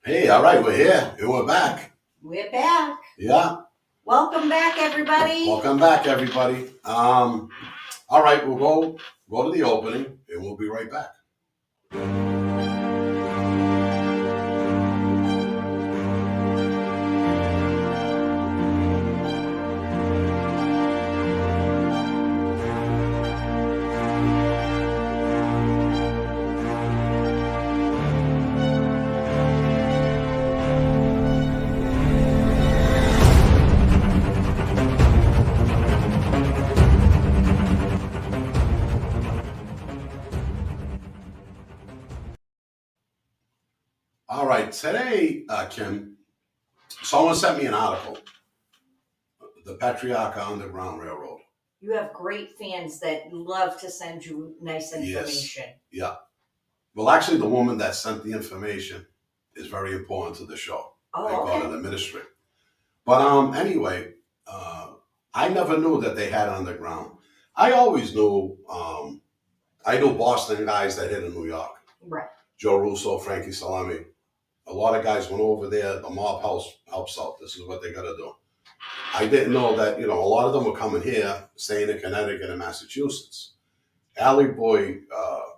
Hey, all right, we're here and we're back. We're back. Yeah. Welcome back, everybody. Welcome back, everybody. All right, we'll go to the opening and we'll be right back. All right, today, Kim, someone sent me an article, the PATRIARCA Underground Railroad. You have great fans that love to send you nice information. Yes. Yeah. Well, actually, the woman that sent the information is very important to the show. Oh, I okay. go to the ministry. But anyway, I never knew that they had underground. I always knew, I knew Boston guys that hit in New York. Right. Joe Russo, Frankie Salami. A lot of guys went over there. The mob helps out. This is what they got to do. I didn't know that, a lot of them were coming here, staying in Connecticut and Massachusetts. ALLIE boy,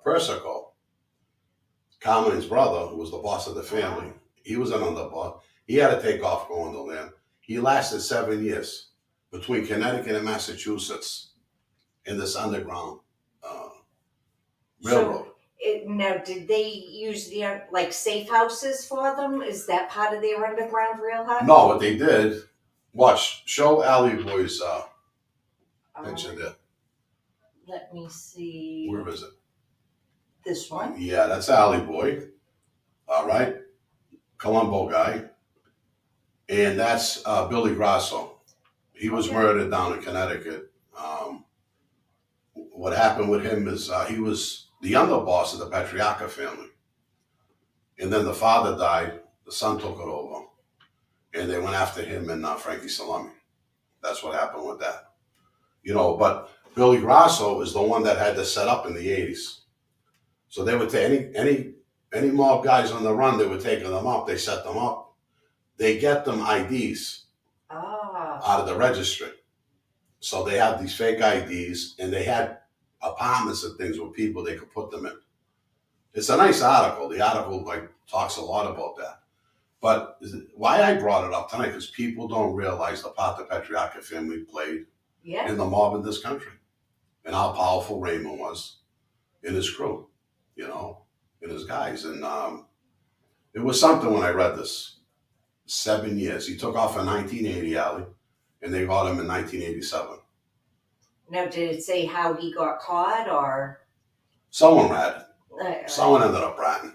PERSICO, Carmen's brother, who was the boss of the family, he was an underboss. He had to take off going to land. He lasted 7 years between Connecticut and Massachusetts in this underground railroad. Now, did they use the safe houses for them? Is that part of their underground rail house? No, what they did, show ALLIE boy's picture there. Let me see. Where is it? This one? Yeah, that's ALLIE boy. All right. Colombo guy. And that's Billy Grasso. He was murdered down in Connecticut. What happened with him is he was the underboss of the PATRIARCA family. And then the father died, the son took it over. And they went after him and Frankie Salami. That's what happened with that. But Billy Grasso is the one that had this set up in the 80s. So they would take any mob guys on the run, they were taking them up, they set them up. They get them IDs out of the registry. So they have these fake IDs and they had apartments and things with people they could put them in. It's a nice article. The article talks a lot about that. But why I brought it up tonight, because people don't realize the part the PATRIARCA family played in the mob in this country. And how powerful Raymond was in his crew, and his guys. And it was something when I read this. 7 years. He took off in 1980, ALLIE, and they got him in 1987. Now, did it say how he got caught, or? Someone ratted. Someone ended up ratting.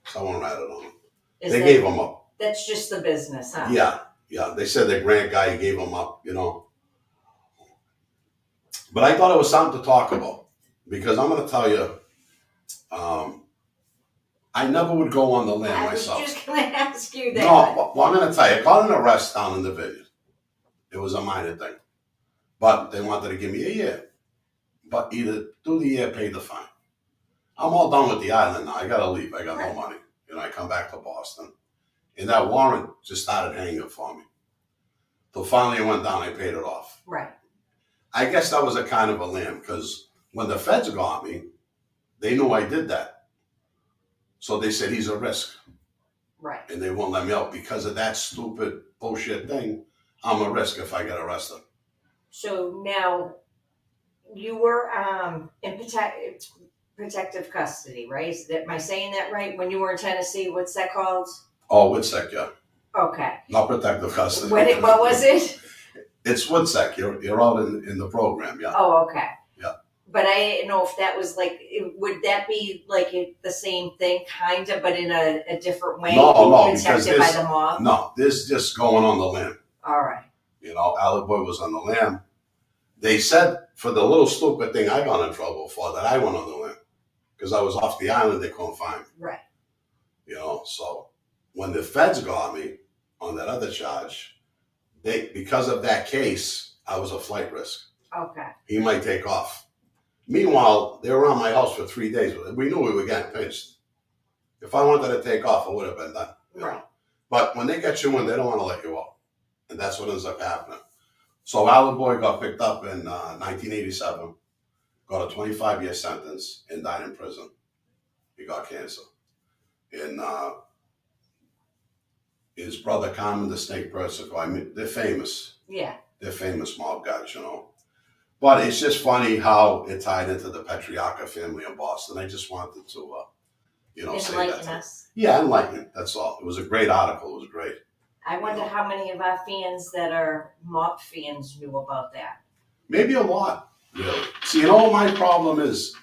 Someone ratted on him. They gave him up. That's just the business, huh? Yeah. They said the grant guy gave him up, But I thought it was something to talk about, because I'm going to tell you, I never would go on the land myself. I was just going to ask you that. No, well, I'm going to tell you, I got an arrest down in the Vineyard. It was a minor thing. But they wanted to give me a year. But either do the year, pay the fine. I'm all done with the island now. I got to leave. I got no money. I come back to Boston. And that warrant just started hanging for me. Till finally it went down, I paid it off. Right. I guess that was a kind of a lamb, because when the feds got me, they knew I did that. So they said, he's a risk. Right. And they won't let me out because of that stupid bullshit thing. I'm a risk if I get arrested. So now you were in protective custody, right? Am I saying that right? When you were in Tennessee, what's that called? Oh, WISEGUY, yeah. Okay. Not protective custody. What was it? It's WISEGUY. You're out in the program, yeah. Oh, okay. Yeah. But I didn't know if that was would that be the same thing, kind of, but in a different way? No, because by the mob? No, this just going on the limb. All right. ALLIE boy was on the limb. They said for the little stupid thing I got in trouble for that I went on the limb. Because I was off the island, they couldn't find me. Right. So when the feds got me on that other charge, because of that case, I was a flight risk. Okay. He might take off. Meanwhile, they were around my house for 3 days. We knew we were getting pinched. If I wanted to take off, it would have been done. Right. But when they get you in, they don't want to let you out. And that's what ends up happening. So Allie Boy got picked up in 1987, got a 25-year sentence, and died in prison. He got cancer. And his brother Carmen, the Snake Persico, I mean, they're famous. Yeah. They're famous mob guys, you know. But it's just funny how it tied into the Patriarca family in Boston. I just wanted to, say that. Enlighten us. Yeah, enlighten. That's all. It was a great article. It was great. I wonder how many of our fans that are mob fans knew about that. Maybe a lot, really. See, what my problem is,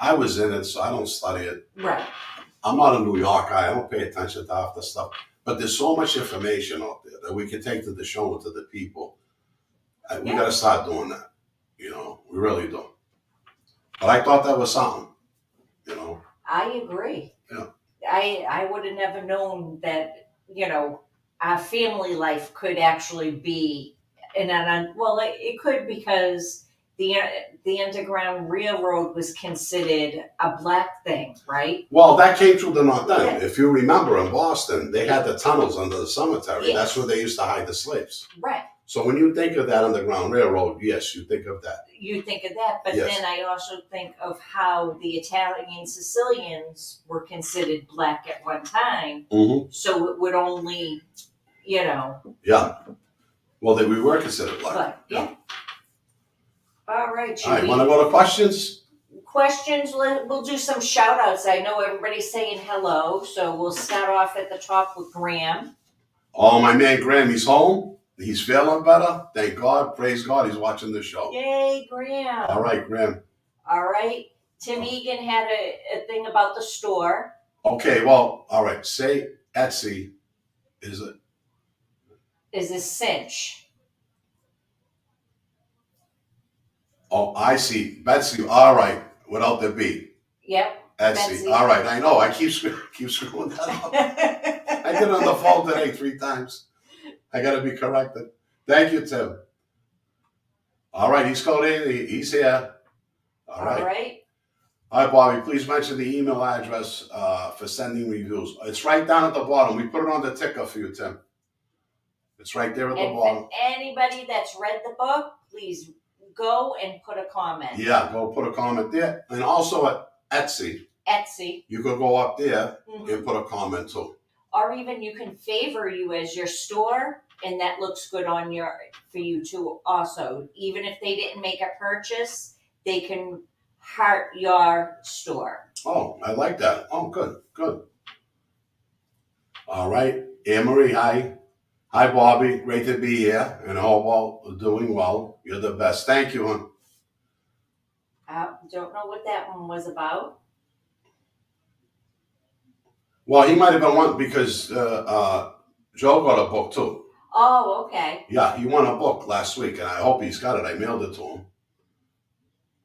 I was in it, so I don't study it. Right. I'm not a New York guy. I don't pay attention to half the stuff. But there's so much information out there that we can take to the show and to the people. We got to start doing that. We really do. But I thought that was something, I agree. Yeah. I would have never known that, our family life could actually be it could, because the Underground Railroad was considered a black thing, right? Well, that came through the North End. Yeah. If you remember in Boston, they had the tunnels under the cemetery. Yes. That's where they used to hide the slaves. Right. So when you think of that Underground Railroad, yes, you think of that. You think of that, but Yes. then I also think of how the Italian Sicilians were considered black at one time. Mm-hmm. So it would only, Yeah. Well, we were considered black. but yeah. All right, All right, Judy. want to go to questions? Questions, we'll do some shout outs. I know everybody's saying hello, so we'll start off at the top with Graham. Oh, my man Graham, he's home. He's feeling better. Thank God. Praise God. He's watching the show. Yay, Graham. All right, Graham. All right. Tim Egan had a thing about the store. Okay, well, all right. Say Etsy is it? Is a cinch. Oh, I see. Betsy. All right. Without the B. Yep. Etsy. Betsy. All right. I know. I keep screwing that up. I did it on the phone today 3 times. I got to be corrected. Thank you, Tim. All right. He's called in. He's here. All right. All right. All right, Bobby. Please mention the email address for sending reviews. It's right down at the bottom. We put it on the ticker for you, Tim. It's right there at the And bottom. for anybody that's read the book, please go and put a comment. Yeah, go put a comment there. And also at Etsy, Etsy. you could go up there Mhm. and put a comment too. Or even you can favor you as your store, and that looks good on for you too also. Even if they didn't make a purchase, they can heart your store. Oh, I like that. Oh, good, good. All right. Anne Marie, hi. Hi, Bobby. Great to be here. And I hope all doing well. You're the best. Thank you, hon. Don't know what that one was about. Well, he might have been one because Joe got a book too. Oh, okay. Yeah, he won a book last week, and I hope he's got it. I mailed it to him.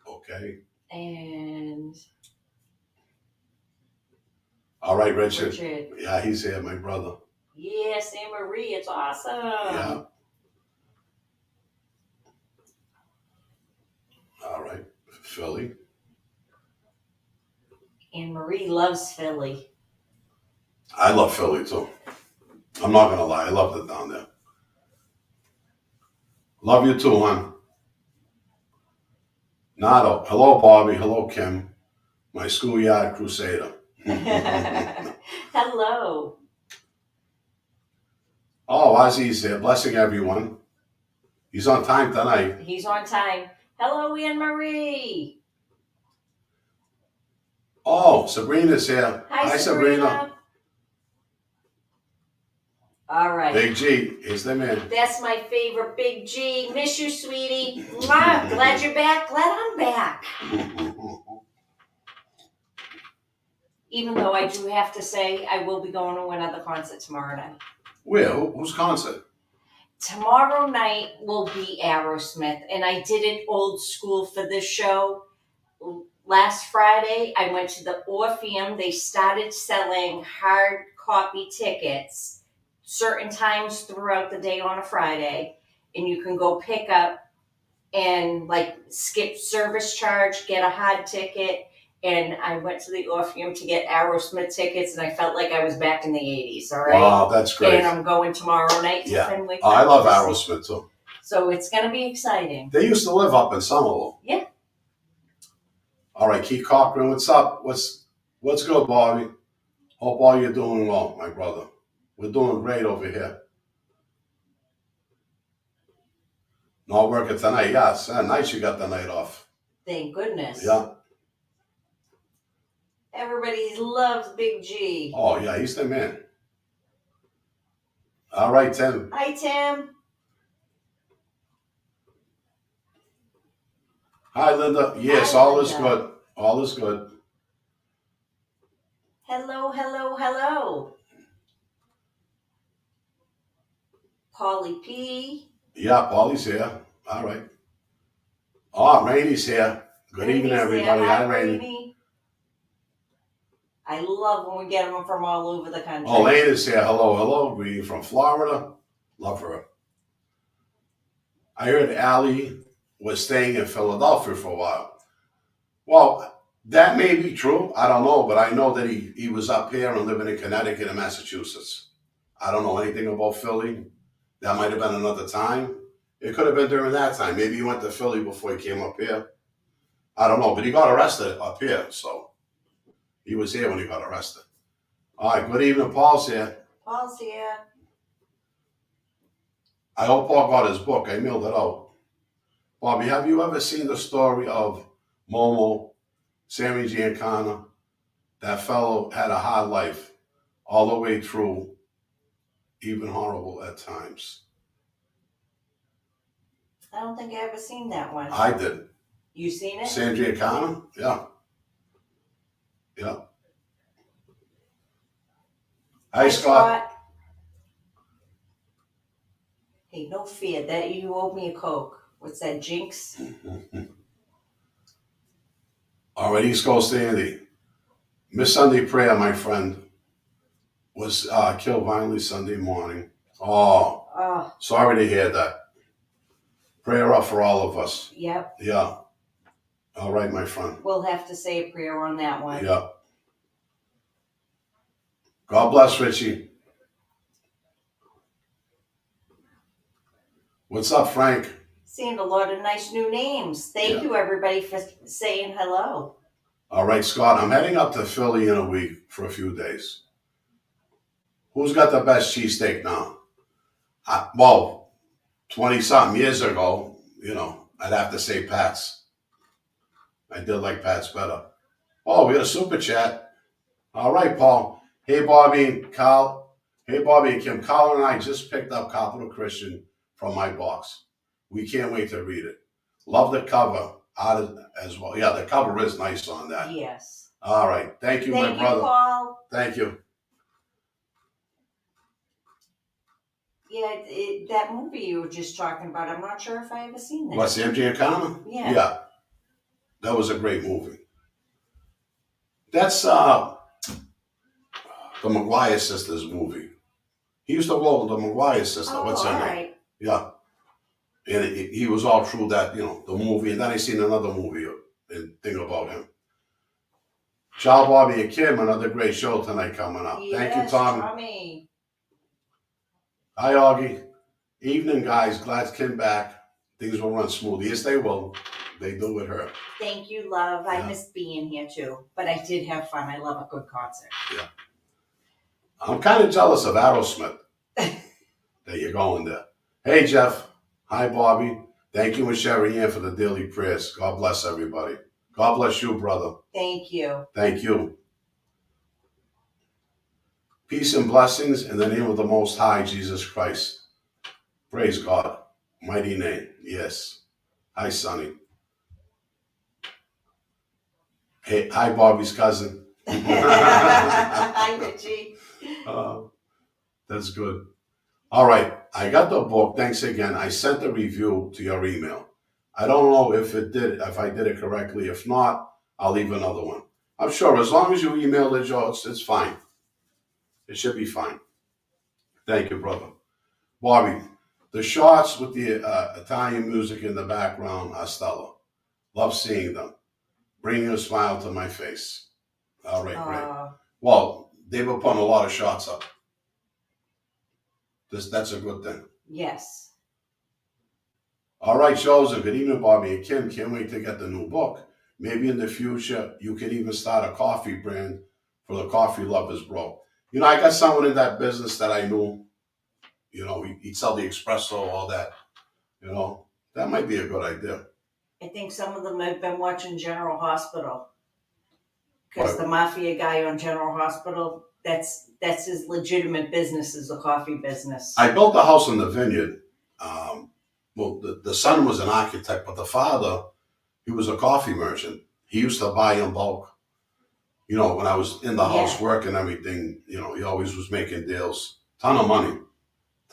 Okay. And All right, Richard. Richard. Yeah, he's here, my brother. Yes, Anne Marie, it's awesome. Yeah. All right. Philly. Anne Marie loves Philly. I love Philly too. I'm not going to lie. I loved it down there. Love you too, hon. Nado. Hello, Bobby. Hello, Kim. My schoolyard crusader. Hello. Oh, Ozzy's here. Blessing everyone. He's on time tonight. He's on time. Hello, Anne Marie. Oh, Sabrina's here. Hi, Sabrina. All right. Big G. Here's the man. That's my favorite, Big G. Miss you, sweetie. Mwah. Glad you're back. Glad I'm back. Even though I do have to say I will be going to another concert tomorrow night. Where? Whose concert? Tomorrow night will be Aerosmith, and I did it old school for this show. Last Friday, I went to the Orpheum. They started selling hard copy tickets certain times throughout the day on a Friday, and you can go pick up and like skip service charge, get a hard ticket, And I went to the Orpheum to get Aerosmith tickets, and I felt like I was back in the 80s, all right? Wow, that's great. And I'm going tomorrow night to Yeah. Fenway. I love Park to see- Aerosmith too. So it's going to be exciting. They used to live up in Somerville. Yeah. All right, Keith Cochran, what's up? What's good, Bobby? Hope all you're doing well, my brother. We're doing great over here. Not working tonight, yes. Nice you got the night off. Thank goodness. Yeah. Everybody loves Big G. Oh, yeah, he's the man. All right, Tim. Hi, Tim. Hi, Linda. Yes, Hi, all is Linda. good. All is good. Hello, hello, hello. Polly P. Yeah, Paulie's here. All right. Oh, Rainy's here. Good evening, Rainey's everybody. there. Hi, Hi, Rainy. Rainey. I love when we get them from all over the country. Oh, Lane is here. Hello, hello. Greeting from Florida. Love her. I heard Allie was staying in Philadelphia for a while. Well, that may be true. I don't know, but I know that he was up here and living in Connecticut and Massachusetts. I don't know anything about Philly. That might have been another time. It could have been during that time. Maybe he went to Philly before he came up here. I don't know, but he got arrested up here, so he was here when he got arrested. All right, good evening. Paul's here. Paul's here. I hope Paul got his book. I mailed it out. Bobby, have you ever seen the story of Momo, Sammy Giancana? That fellow had a hard life all the way through, even horrible at times. I don't think I ever seen that one. I did. You seen it? Sam Giancana? Yeah. Yeah. Hi, Scott. Hey, no fear. That you owe me a Coke. What's that, Jinx? All right, East Coast Andy. Miss Sunday Prayer, my friend, was killed violently Sunday morning. Oh, sorry to hear that. Prayer up for all of us. Yep. Yeah. All right, my friend. We'll have to say a prayer on that one. Yeah. God bless, Richie. What's up, Frank? Seeing a lot of nice new names. Thank you, everybody, for saying hello. All right, Scott, I'm heading up to Philly in a week for a few days. Who's got the best cheesesteak now? Well, 20-something years ago, I'd have to say Pat's. I did like Pat's better. Oh, we got a super chat. All right, Paul. Hey, Bobby and Carl. Hey, Bobby and Kim. Carl and I just picked up Capital Christian from my box. We can't wait to read it. Love the cover as well. Yeah, the cover is nice on that. Yes. All right. Thank you, my brother. Thank you, Paul. Thank you. Yeah, that movie you were just talking about, I'm not sure if I ever seen that. What, Sam Giancana? Yeah. Yeah. That was a great movie. That's the McGuire sisters movie. He used to roll with the McGuire sister. What's her name? Right. Yeah. And he was all through that, the movie. And then I seen another movie and thing about him. Ciao, Bobby and Kim. Another great show tonight coming up. Yes, Thank you, Tommy. Tommy. Hi, Augie. Evening, guys. Glad Kim back. Things will run smooth. Yes, they will. They do with her. Thank you, love. I Yeah. missed being here too, but I did have fun. I love a good concert. Yeah. I'm kind of jealous of Aerosmith that you're going there. Hey, Jeff. Hi, Bobby. Thank you and Sherry Ann for the daily prayers. God bless everybody. God bless you, brother. Thank you. Thank you. Peace and blessings in the name of the Most High, Jesus Christ. Praise God. Mighty name. Yes. Hi, Sonny. Hey, hi, Bobby's cousin. Hi, Richie. That's good. All right. I got the book. Thanks again. I sent the review to your email. I don't know if I did it correctly. If not, I'll leave another one. I'm sure as long as you emailed it, Joe, it's fine. It should be fine. Thank you, brother. Bobby, the shots with the Italian music in the background are stellar. Love seeing them. bringing a smile to my face. All right, great. Uh, Well, they were putting a lot of shots up. That's a good thing. yes. All right, Joseph. Good evening, Bobby and Kim. Can't wait to get the new book. Maybe in the future, you can even start a coffee brand for the coffee lovers, bro. You know, I got someone in that business that I knew. You know, he'd sell the espresso, all that. You know, that might be a good idea. I think some of them have been watching General Hospital. Because Right. the mafia guy on General Hospital, that's his legitimate business, is the coffee business. I built a house in the vineyard. Well, the son was an architect, but the father, he was a coffee merchant. He used to buy in bulk. You know, when I was in the house working and everything, you know, he always was making deals. Ton of money.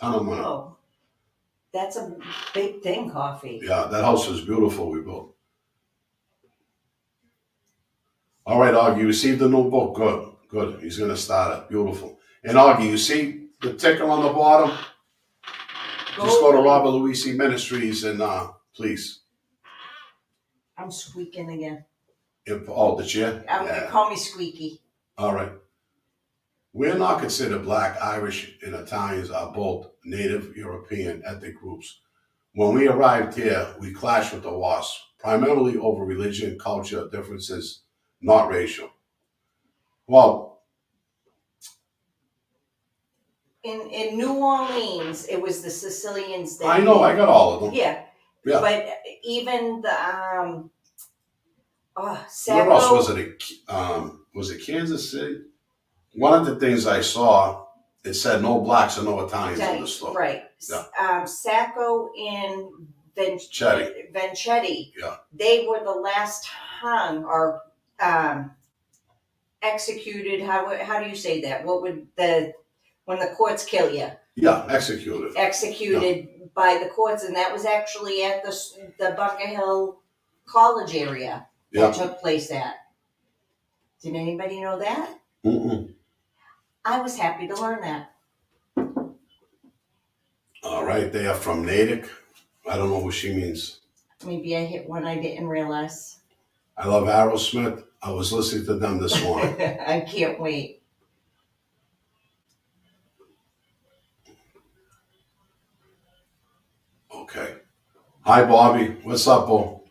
Oh, that's a big thing, coffee. Yeah, that house was beautiful we built. All right, Augie, you received the new book. Good. He's going to start it. Beautiful. And Augie, you see the ticker on the bottom? Just go to Robert Luisi Ministries and please. I'm squeaking again. The chair? Call me Squeaky. All right. We're not considered Black, Irish, and Italians are both Native European ethnic groups. When we arrived here, we clashed with the WASP, primarily over religion, culture differences, not racial. Well, in New Orleans, it was the Sicilians that I know, I got all of them. Yeah. But even the Where else was it? Was it Kansas City? One of the things I saw, it said no blacks and no Italians in the store. Right. Yeah. Sacco and Vanchetti. Yeah. They were the last hung or executed. How do you say that? What would when the courts kill you? Yeah, executed. Executed by the courts, and that was actually at the Bunker Hill College area that took place at. Did anybody know that? Mm-mm. I was happy to learn that. All right, they are from Natick. I don't know what she means. Maybe I hit one I didn't realize. I love Aerosmith. I was listening to them this morning. I can't wait. Okay. Hi, Bobby. What's up, Bo?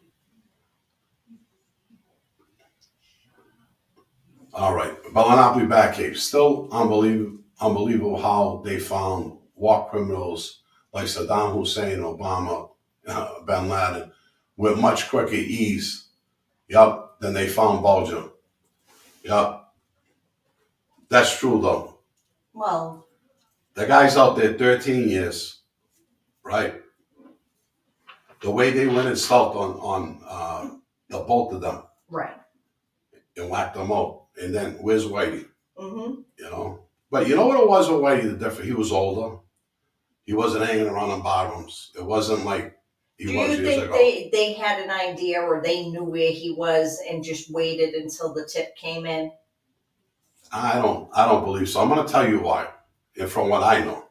All right. But I'll be back, Cape. Still unbelievable how they found war criminals like Saddam Hussein, Obama, Bin Laden with much quicker ease. Yup. Than they found Bulger. Yup. That's true, though. Well, the guy's out there 13 years, right? The way they went and stalked on the both of them. Right. And whacked them out. And then, where's Whitey? Mm-hmm. You know? But you know what it was with Whitey, the difference? He was older. He wasn't hanging around in barrooms. It wasn't like he was years ago. Do you think they had an idea or they knew where he was and just waited until the tip came in? I don't believe so. I'm going to tell you why. And from what I know.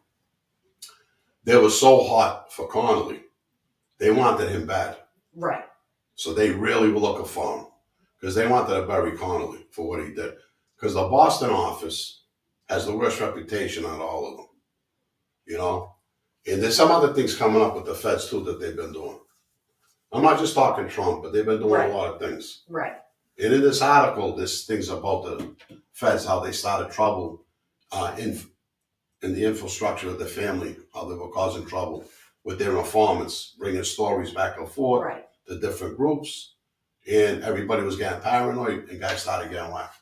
They were so hot for Connolly. They wanted him bad. Right. So they really were looking for him. Because they wanted to bury Connolly for what he did. Because the Boston office has the worst reputation out of all of them. You know? And there's some other things coming up with the feds, too, that they've been doing. I'm not just talking Trump, but they've been doing a lot of things. Right. And in this article, there's things about the feds, how they started trouble in the infrastructure of the family, how they were causing trouble with their informants, bringing stories back and forth to different groups. And everybody was getting paranoid, and guys started getting whacked.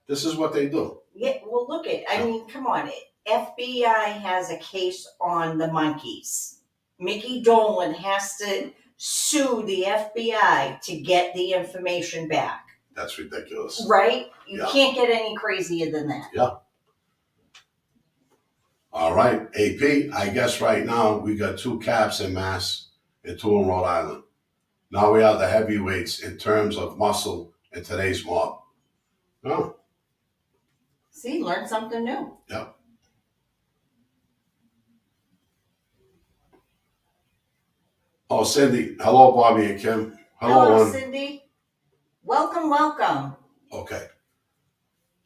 This is what they do. Yeah, well, look I mean, come on. FBI has a case on the monkeys. Mickey Dolan has to sue the FBI to get the information back. That's ridiculous. Right? You can't get any crazier than that. Yeah. All right, AP, I guess right now we got 2 caps in Mass and 2 in Rhode Island. Now we are the heavyweights in terms of muscle in today's mob. Oh. See, learn something new. Yep. Oh, Cindy. Hello, Bobby and Kim. Hello, Cindy. Welcome, welcome. Okay.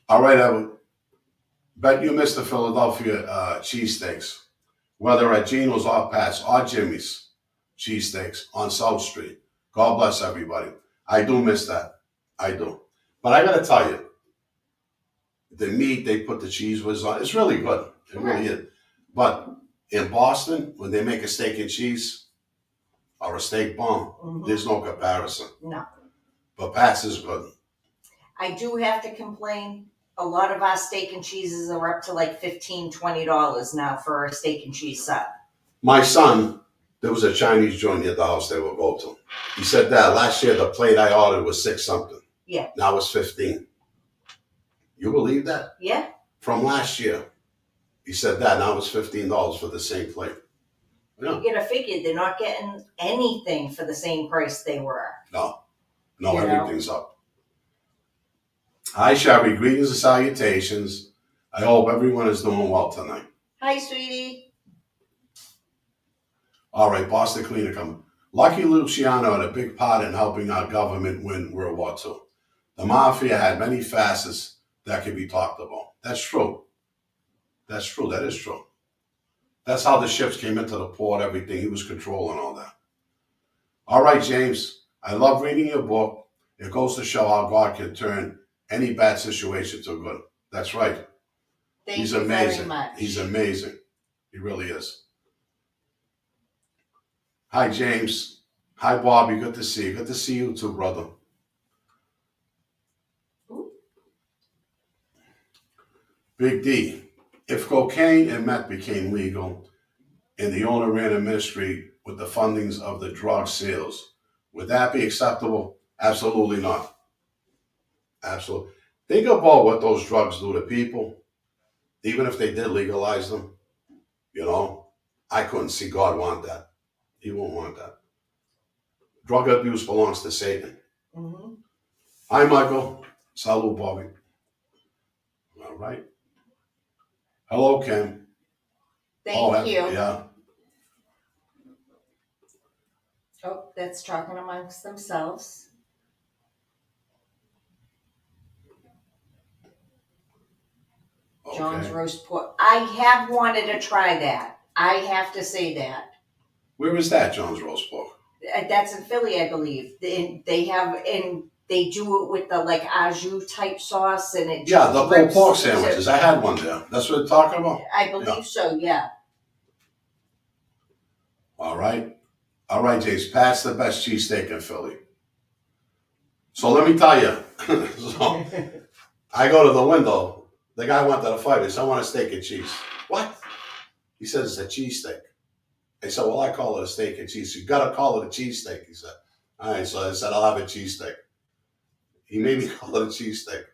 All right, I bet you missed the Philadelphia cheesesteaks. Whether at Geno's or Pat's or Jimmy's cheesesteaks on South Street. God bless everybody. I do miss that. I do. But I gotta tell you, the meat they put the cheese whiz on, it's really good. It really is. But in Boston, when they make a steak and cheese or a steak bun, there's no comparison. No. But Pat's is good. I do have to complain. A lot of our steak and cheeses are up to like $15, $20 now for a steak and cheese sub. My son, there was a Chinese joint at the house they would go to. He said, Dad, last year the plate I ordered was 6 something. Yeah. Now it's 15. You believe that? Yeah. From last year. He said, Dad, now it's $15 for the same plate. Yeah. You gotta figure they're not getting anything for the same price they were. No, You know? everything's up. Hi, Sherry. Greetings and salutations. I hope everyone is doing well tonight. Hi, sweetie. All right, Boston Cleaner coming. Lucky Luciano had a big part in helping our government win World War II. The mafia had many facets that could be talked about. That's true. That's true. That is true. That's how the ships came into the port, everything. He was controlling all that. All right, James. I love reading your book. It goes to show how God can turn any bad situation to good. That's right. Thank you very much. He's amazing. He really is. Hi, James. Hi, Bobby. Good to see you. Good to see you too, brother. Ooh. Big D. If cocaine and meth became legal and the owner ran a ministry with the fundings of the drug sales, would that be acceptable? Absolutely not. Absolutely. Think about what those drugs do to people, even if they did legalize them. You know, I couldn't see God want that. He won't want that. Drug abuse belongs to Satan. Mm-hmm. Hi, Michael. Salud, Bobby. All right. Hello, Kim. Thank you. Yeah. Oh, that's talking amongst themselves. Okay. John's roast pork. I have wanted to try that. I have to say that. Where is that, John's roast pork? That's in Philly, I believe. They have, and they do it with the like au jus type sauce, and it Yeah, just the rips pulled pork sandwiches. I had one there. That's what they're talking about? I believe so. Yeah. All right. All right, Jace. Pat's the best cheesesteak in Philly. So let me tell you. So I go to the window. The guy wanted to fight. He said, I want a steak and cheese. What? He says, it's a cheesesteak. I said, well, I call it a steak and cheese. You got to call it a cheesesteak, he said. All right, so I said, I'll have a cheesesteak. He made me call it a cheesesteak.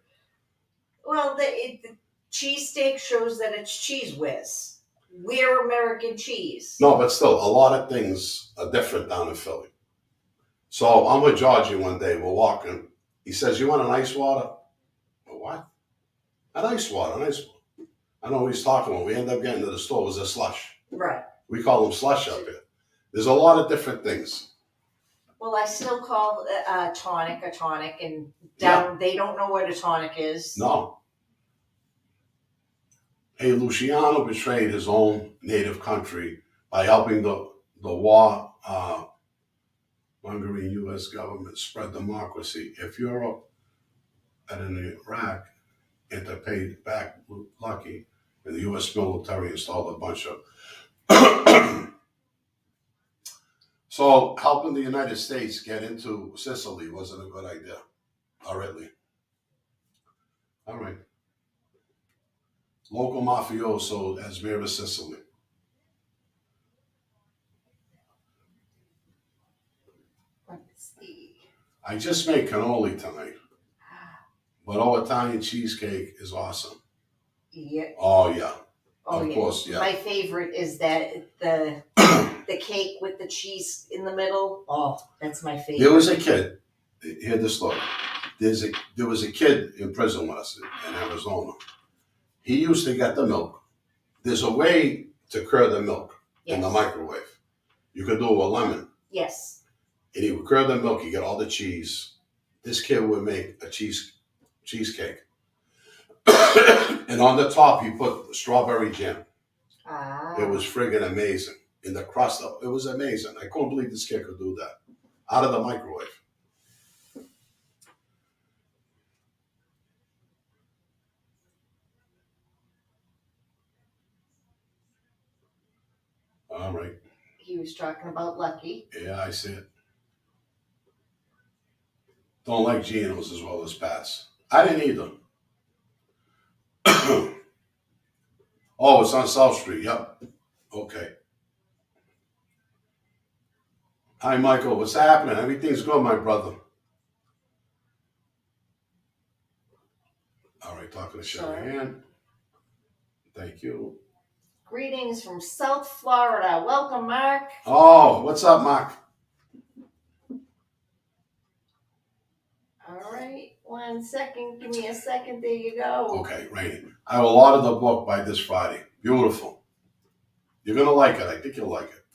Well, the cheesesteak shows that it's cheese whiz. We're American cheese. No, but still, a lot of things are different down in Philly. So I'm with Georgie one day. We're walking. He says, you want an ice water? What? An ice water, an ice water. I know what he's talking about. We end up getting to the store. It was a slush. Right. We call them slush up here. There's a lot of different things. Well, I still call tonic a tonic, and down they don't know what a tonic is. No. Hey, Luciano betrayed his own native country by helping the war Hungary U.S. government spread democracy. If Europe and in Iraq interpaid back Lucky, and the U.S. military installed a bunch of So helping the United States get into Sicily wasn't a good idea, or Italy. All right. Local mafioso as Vera Sicily. Let's see. I just made cannoli tonight, but Italian cheesecake is awesome. Yeah. Oh yeah. Oh, of course, yeah. My favorite is that the cake with the cheese in the middle. Oh, that's my favorite. There was a kid. Hear this story. There was a kid in prison with us in Arizona. He used to get the milk. There's a way to cure the milk in the microwave. You could do it with lemon. Yes. And he would cure the milk. You get all the cheese, this kid would make a cheesecake. And on the top, he put strawberry jam. Ah. It was friggin' amazing. In the crust of it was amazing. I couldn't believe this kid could do that. Out of the microwave. All right. He was talking about Lucky. Yeah, I see it. Don't like Geno's as well as Pat's. I didn't either. Oh, it's on South Street. Yep. Okay. Hi, Michael. What's happening? Everything's good, my brother. All right, talking to Sharon. Thank you. Greetings from South Florida. Welcome, Mark. Oh, what's up, Mark? All right, 1 second. Give me a second. There you go. Okay, Rainy. I will order the book by this Friday. Beautiful. You're going to like it. I think you'll like it.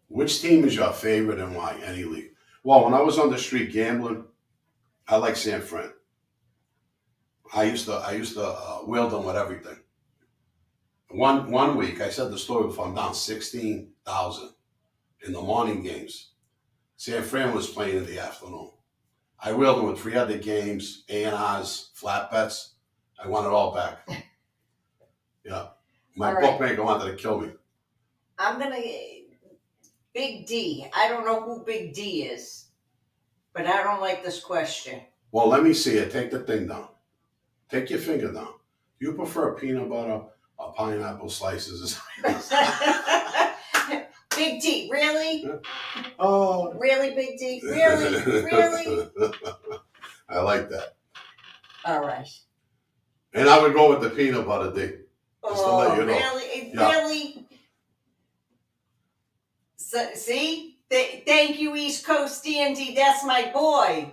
Which team is your favorite and why? Any league? Well, when I was on the street gambling, I like San Fran. I used to wheel them with everything. One week, I said the story before, I'm down 16,000 in the morning games. San Fran was playing in the afternoon. I wheeled them with 3 other games, A&Rs, flat bets. I won it all back. Yeah. My bookmaker wanted to kill me. I'm going to... Big D. I don't know who Big D is, but I don't like this question. Well, let me see it. Take the thing down. Take your finger down. Do you prefer peanut butter or pineapple slices? Big D, really? Oh. Really, Big D? Really? Really? I like that. All right. And I would go with the peanut butter, D. Just to let you know. Really? Yeah. Really? So, see? Thank you, East Coast Dandy. That's my boy.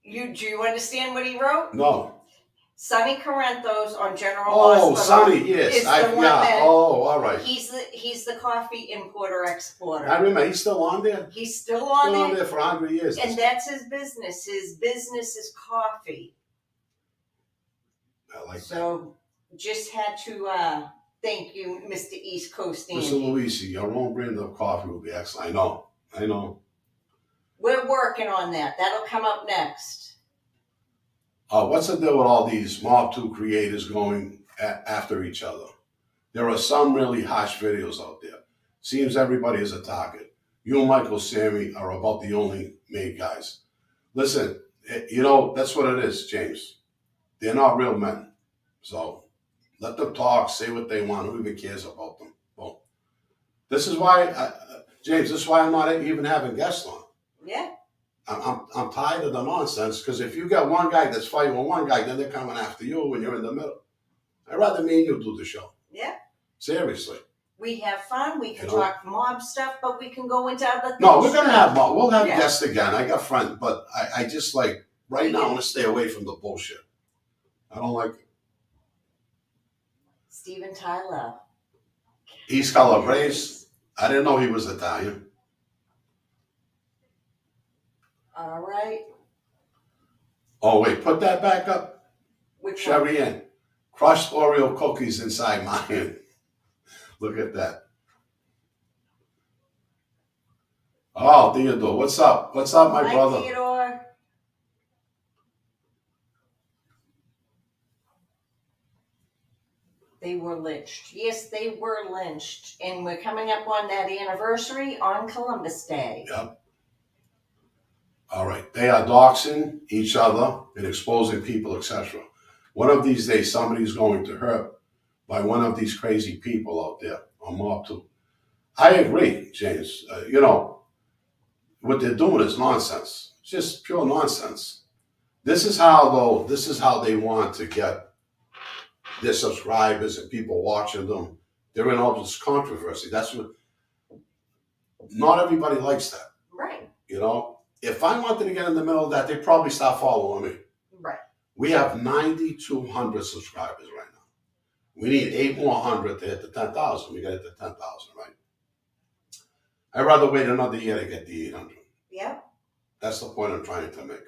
Do you understand what he wrote? No. Sonny Corinthos on General Oh, Hospital. Sonny, yes. Is the one that, oh, all right. He's the coffee importer exporter. I remember he's still on there. He's still on there for 100 years. And that's his business. His business is coffee. I like that. So just had to thank you, Mr. East Coast Andy. Mr. Luisi, your own brand of coffee will be excellent. I know. We're working on that. That'll come up next. What's the deal with all these Mob 2 creators going after each other? There are some really harsh videos out there. Seems everybody is a target. You and Michael Sammy are about the only made guys. Listen, that's what it is, James. They're not real men. So let them talk, say what they want. Who even cares about them? Well, this is why, James, this is why I'm not even having guests on. Yeah. I'm tired of the nonsense, because if you got one guy that's fighting with one guy, then they're coming after you when you're in the middle. I'd rather me and you do the show. Yeah. Seriously. We have fun. We can talk mob stuff, but we can go into other things. No, we're going to have mob. We'll have guests again. I got friends, but I just right now I want to stay away from the bullshit. I don't like it. Steven Tyler. He's Calabrese. I didn't know he was Italian. All right. Oh, wait, put that back up. Which Sherry Ann. Crushed Oreo cookies inside mine. Look at that. Oh, Theodore, what's up? What's up, my brother? Theodore. They were lynched. Yes, they were lynched. And we're coming up on that anniversary on Columbus Day. Yep. All right. They are doxing each other and exposing people, etc. One of these days, somebody's going to hurt by one of these crazy people out there on Mob 2. I agree, James. What they're doing is nonsense. It's just pure nonsense. This is how they want to get their subscribers and people watching them. They're in all this controversy. Not everybody likes that. Right. If I wanted to get in the middle of that, they'd probably stop following me. Right. We have 9,200 subscribers right now. We need 800 more to hit the 10,000. We got to hit the 10,000, right? I'd rather wait another year to get the 800. Yep. That's the point I'm trying to make.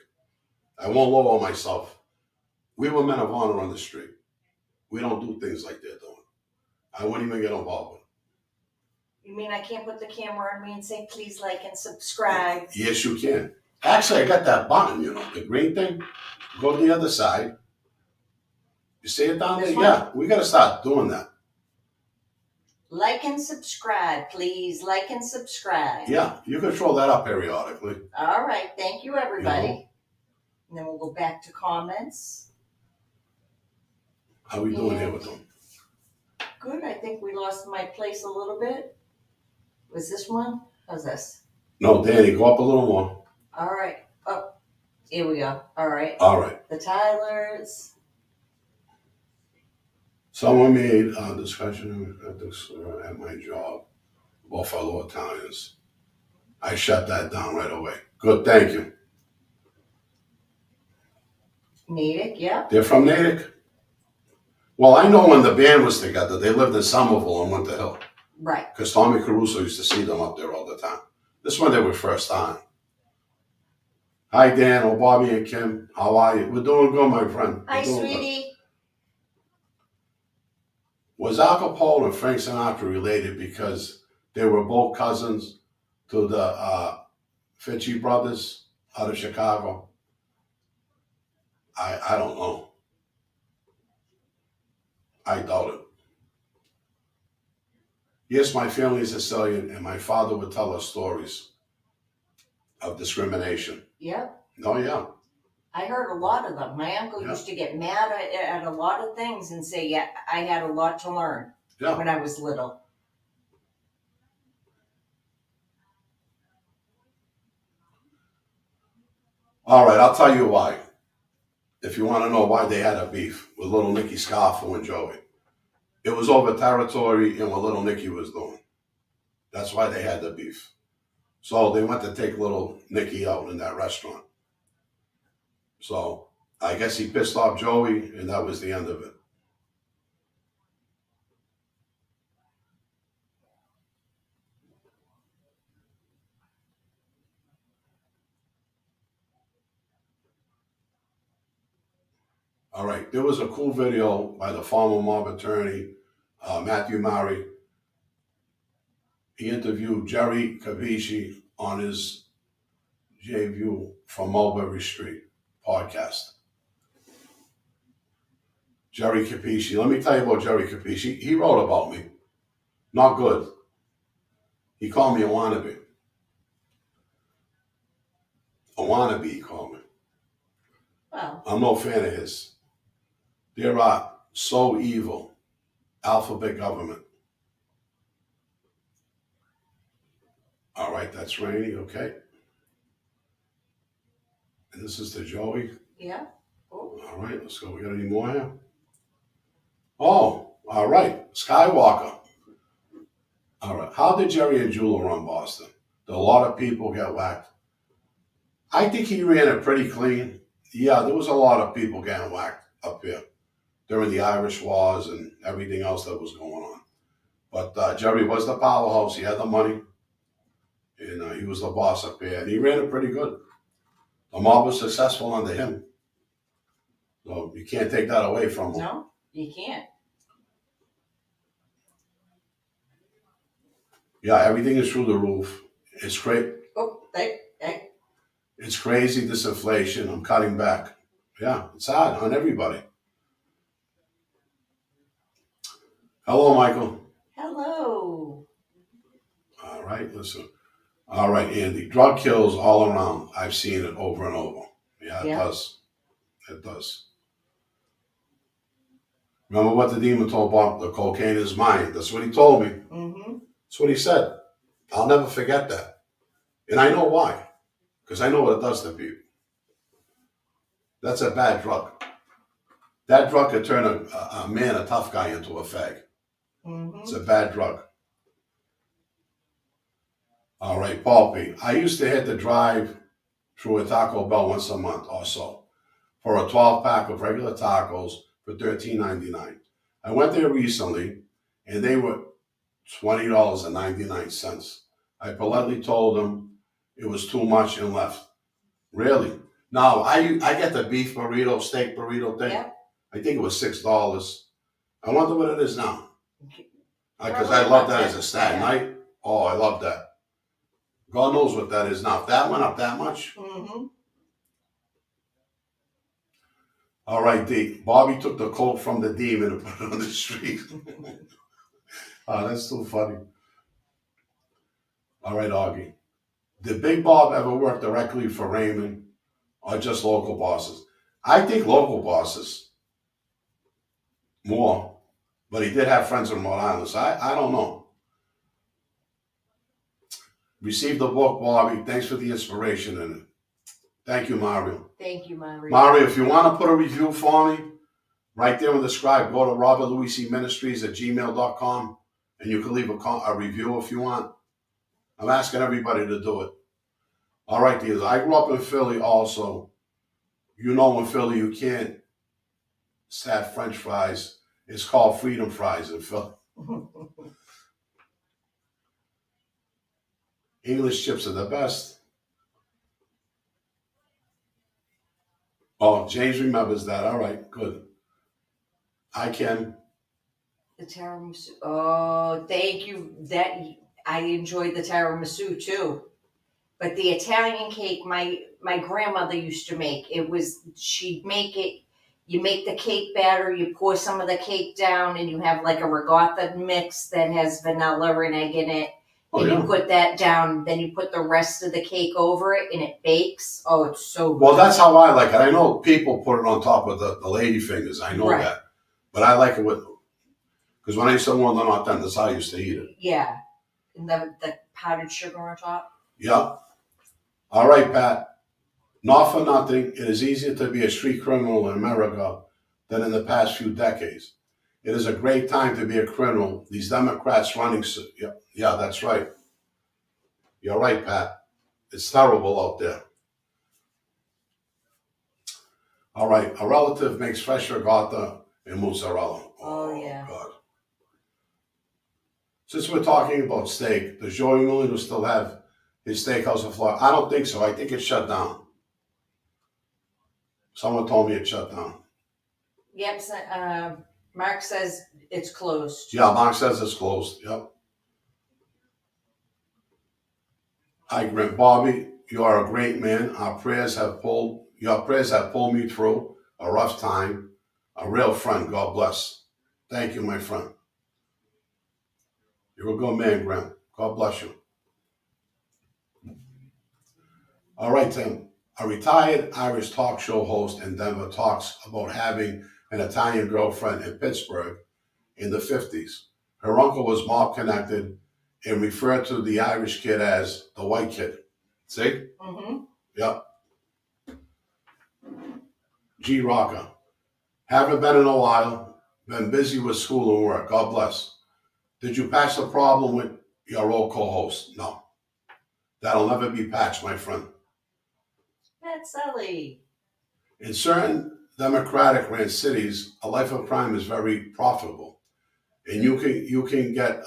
I won't lower myself. We were men of honor on the street. We don't do things like they're doing. I wouldn't even get involved with it. You mean I can't put the camera on me and say, please like and subscribe? Yes, you can. Actually, I got that button, the green thing. Go to the other side. You see it down there? This one? Yeah, we got to start doing that. Like and subscribe, please. Like and subscribe. Yeah, you can throw that up periodically. All right. Thank you, everybody. And then we'll go back to comments. How we doing here with them? Good. I think we lost my place a little bit. Was this one? How's this? No, Danny, go up a little more. All right. Oh, here we go. All right. All right. The Tylers. Someone made a discussion at my job about fellow Italians. I shut that down right away. Good, thank you. Natick, yeah. They're from Natick? Well, I know when the band was together, they lived in Somerville and Winter Hill. Right. Because Tommy Caruso used to see them up there all the time. This one they were first on. Hi, Dan, Bobby and Kim. How are you? We're doing good, my friend. Hi, We're doing good. sweetie. Was Al Capone and Frank Sinatra related because they were both cousins to the Ficci brothers out of Chicago? I don't know. I doubt it. Yes, my family is Sicilian, and my father would tell us stories of discrimination. Yep. Oh, yeah. I heard a lot of them. My uncle used to get mad at a lot of things and say, yeah, I had a lot to learn when I was little. All right, I'll tell you why. If you want to know why they had a beef with little Nicky Scarfo and Joey. It was over territory and what little Nicky was doing. That's why they had the beef. So they went to take little Nicky out in that restaurant. So I guess he pissed off Joey, and that was the end of it. All right, there was a cool video by the former mob attorney, Matthew Murray. He interviewed Jerry Capisci on his J-View from Mulberry Street podcast. Jerry Capisci. Let me tell you about Jerry Capisci. He wrote about me. Not good. He called me a wannabe. A wannabe, he called me. Wow. I'm no fan of his. They are so evil. Alphabet government. All right, that's Rainey, okay. And this is the Joey. Yeah. Oh. All right, let's go. We got any more here? Oh, all right. Skywalker. All right. How did Jerry and Jula run Boston? Did a lot of people get whacked? I think he ran it pretty clean. Yeah, there was a lot of people getting whacked up here during the Irish Wars and everything else that was going on. But Jerry was the powerhouse. He had the money. And he was the boss up here. And he ran it pretty good. The mob was successful under him. So you can't take that away from him. No, you can't. Yeah, everything is through the roof. It's great. Oh, hey. It's crazy, this inflation. I'm cutting back. Yeah, it's hard on everybody. Hello, Michael. Hello. All right, listen. All right, Andy. Drug kills all around. I've seen it over and over. Yeah, it does. It does. Remember what the demon told Bob? The cocaine is mine. That's what he told me. Mm-hmm. That's what he said. I'll never forget that. And I know why. Because I know what it does to people. That's a bad drug. That drug could turn a man, a tough guy, into a fag. Mm-hmm. It's a bad drug. All right, Paul P. I used to hit the drive through a Taco Bell once a month or so for a 12-pack of regular tacos for $13.99. I went there recently, and they were $20.99. I politely told him it was too much and left. Really? Now, I get the beef burrito, steak burrito thing. Yep. I think it was $6. I wonder what it is now. Because Probably I love about that as that, a snack yeah. night. Oh, I love that. God knows what that is now. If that went up that much. Mm-hmm. All right, D. Bobby took the coat from the demon and put it on the street. Oh, that's too funny. All right, Augie. Did Big Bob ever work directly for Raymond or just local bosses? I think local bosses more, but he did have friends in Rhode Island, so I don't know. Received the book, Bobby. Thanks for the inspiration in it. Thank you, Mario. Thank you, Mario. Mario, if you want to put a review for me, right there in the scribe, go to robertluisiministries@gmail.com and you can leave a review if you want. I'm asking everybody to do it. All right, dears. I grew up in Philly also. You know in Philly you can't have French fries. It's called freedom fries in Philly. English chips are the best. Oh, James remembers that. All right, good. I can. The tiramisu. Oh, thank you. I enjoyed the tiramisu too. But the Italian cake, my grandmother used to make. She'd make it. You make the cake batter. You pour some of the cake down, and you have like a regatta mix that has vanilla and egg in it. Oh, And yeah. you put that down. Then you put the rest of the cake over it, and it bakes. Oh, it's so good. Well, that's how I like it. I know people put it on top of the lady fingers. I know Right. that. But I like it with, because when I used to go on the North End, that's how I used to eat it. Yeah, and the powdered sugar on top. Yeah. All right, Pat. Not for nothing, it is easier to be a street criminal in America than in the past few decades. It is a great time to be a criminal. These Democrats running, yeah, that's right. You're right, Pat. It's terrible out there. All right, a relative makes fresh regatta and mozzarella. Oh, yeah. God. Since we're talking about steak, does Joey Mullino still have his steakhouse in Florida? I don't think so. I think it's shut down. Someone told me it shut down. Yep. Mark says it's closed. Yeah, Mark says it's closed. Yep. I agree. Bobby, you are a great man. Your prayers have pulled me through a rough time. A real friend. God bless. Thank you, my friend. You're a good man, Graham. God bless you. All right, Tim. A retired Irish talk show host in Denver talks about having an Italian girlfriend in Pittsburgh in the 50s. Her uncle was mob connected and referred to the Irish kid as the white kid. See? Mm-hmm. Yep. G. Rocker. Haven't been in a while. Been busy with school and work. God bless. Did you patch the problem with your old co-host? No. That'll never be patched, my friend. That's Ellie. In certain Democratic-ran cities, a life of crime is very profitable, and you can get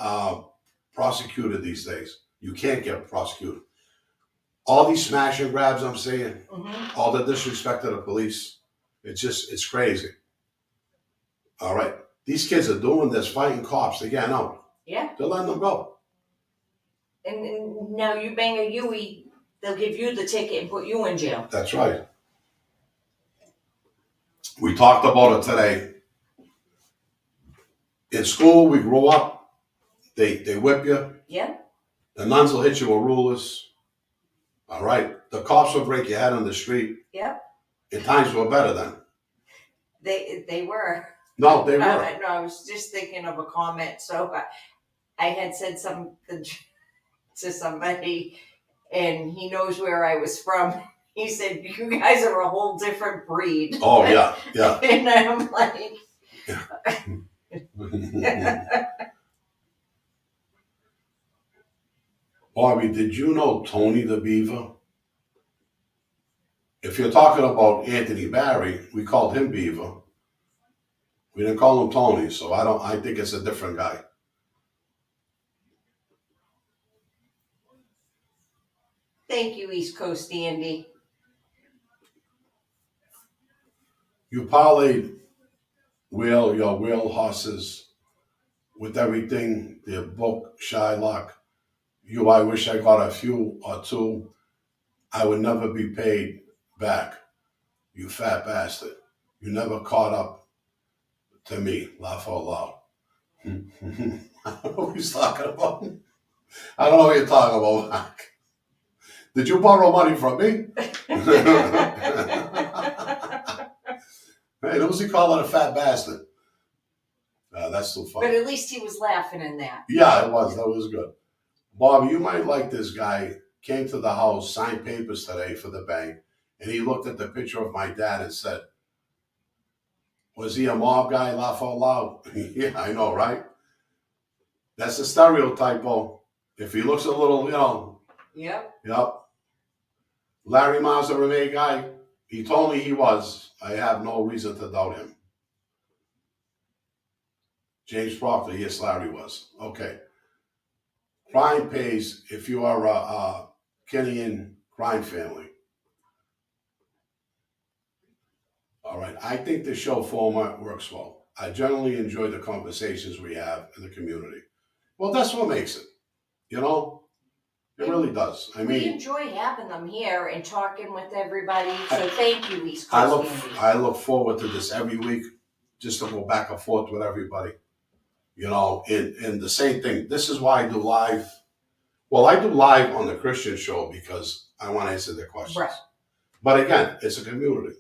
prosecuted these days. You can't get prosecuted. All these smash and grabs, I'm saying, all the disrespect to the police, it's crazy. All right, these kids are doing this, fighting cops. They're getting out. Yeah. They're letting them go. And now you bang a Yui, they'll give you the ticket and put you in jail. That's right. We talked about it today. In school, we grew up, they whip you. Yeah. The nuns will hit you with rulers. All right. The cops will break your head on the street. Yep. And times were better then. They were. No, they were. No, I was just thinking of a comment. So I had said something to somebody, and he knows where I was from. He said, "You guys are a whole different breed." Oh, yeah, yeah. And I'm like, Bobby, did you know Tony the Beaver? If you're talking about Anthony Barry, we called him Beaver. We didn't call him Tony, so I think it's a different guy. Thank you, East Coast Andy. You parlayed your wheel horses with everything, the book, Shylock. I wish I got a few or two. I would never be paid back. You fat bastard. You never caught up to me. Laugh out loud. I don't know what he's talking about. I don't know what you're talking about, Mark. Did you borrow money from me? Hey, who's he calling a fat bastard? That's so funny. But at least he was laughing in that. Yeah, it was. That was good. Bobby, you might like this guy. Came to the house, signed papers today for the bank, and he looked at the picture of my dad and said, was he a mob guy? Laugh out loud. Yeah, I know, right? That's a stereotype, though. If he looks a little, Yep. Yep. Larry Mazza Rene guy, he told me he was. I have no reason to doubt him. James Proctor, yes, Larry was. Okay. Crime pays if you are a Kenyan crime family. All right. I think the show format works well. I generally enjoy the conversations we have in the community. Well, that's what makes it. You know? It really does. I mean, we enjoy having them here and talking with everybody. So thank you, East Coast Andy. I look forward to this every week, just to go back and forth with everybody. You know, and the same thing. This is why I do live. Well, I do live on the Christian show because I want to answer their questions. Right. But again, it's a community,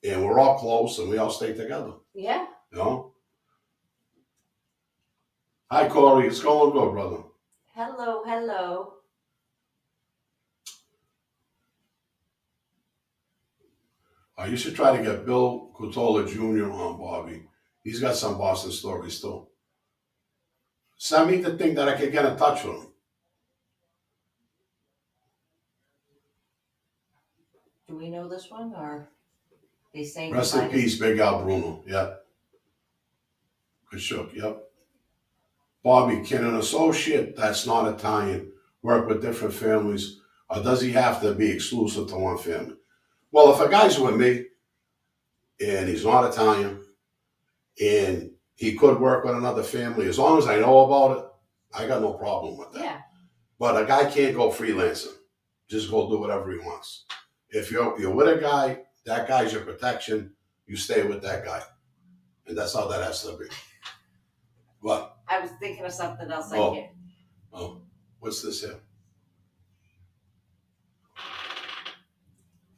and we're all close, and we all stay together. Yeah. You know. Hi, Corey. It's going good, brother. Hello, hello. You should try to get Bill Cutola Jr. on, Bobby. He's got some Boston stories too. Send me the thing that I can get in touch with him. Do we know this one, or they say? Rest in peace, Big Al Bruno. Yep. Good shook. Yep. Bobby, can an associate that's not Italian work with different families, or does he have to be exclusive to one family? Well, if a guy's with me and he's not Italian and he could work with another family, as long as I know about it, I got no problem with that. Yeah. But a guy can't go freelancing. Just go do whatever he wants. If you're with a guy, that guy's your protection. You stay with that guy. And that's how that has to be. What? I was thinking of something else. Oh. I can't. Oh, what's this here?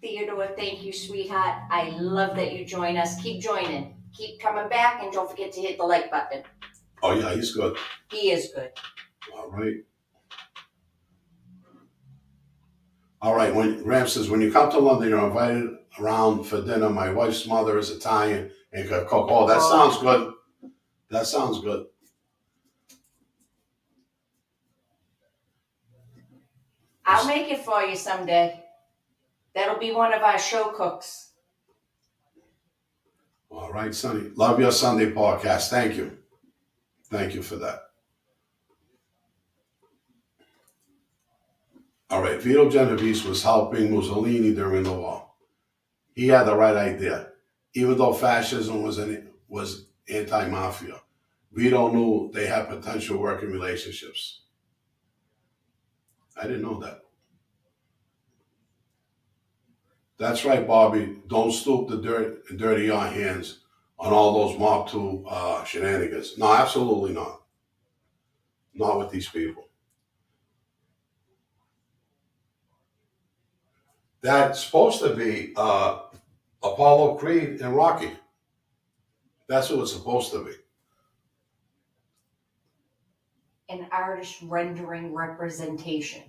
Theodore, thank you, sweetheart. I love that you join us. Keep joining. Keep coming back, and don't forget to hit the like button. Oh, yeah, he's good. He is good. All right. All right, when Ram says, when you come to London, you're invited around for dinner. My wife's mother is Italian and could cook. Oh, that sounds good. That sounds good. I'll make it for you someday. That'll be one of our show cooks. All right, Sonny. Love your Sunday podcast. Thank you. Thank you for that. All right, Vito Genovese was helping Mussolini during the war. He had the right idea. Even though fascism was anti-mafia, Vito knew they had potential working relationships. I didn't know that. That's right, Bobby. Don't stoop to dirty your hands on all those Mob 2 shenanigans. No, absolutely not. Not with these people. That's supposed to be Apollo Creed and Rocky. That's who it's supposed to be. An artist rendering representation.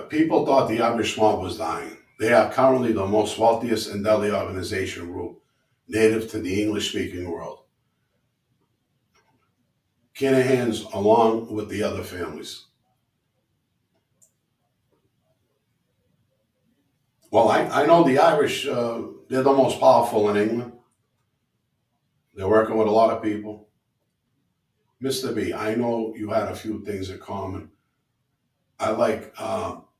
People thought the Irish mob was dying. They are currently the most wealthiest and deadly organization group native to the English-speaking world. Kinahans along with the other families. Well, I know the Irish, they're the most powerful in England. They're working with a lot of people. Mr. B, I know you had a few things in common. I like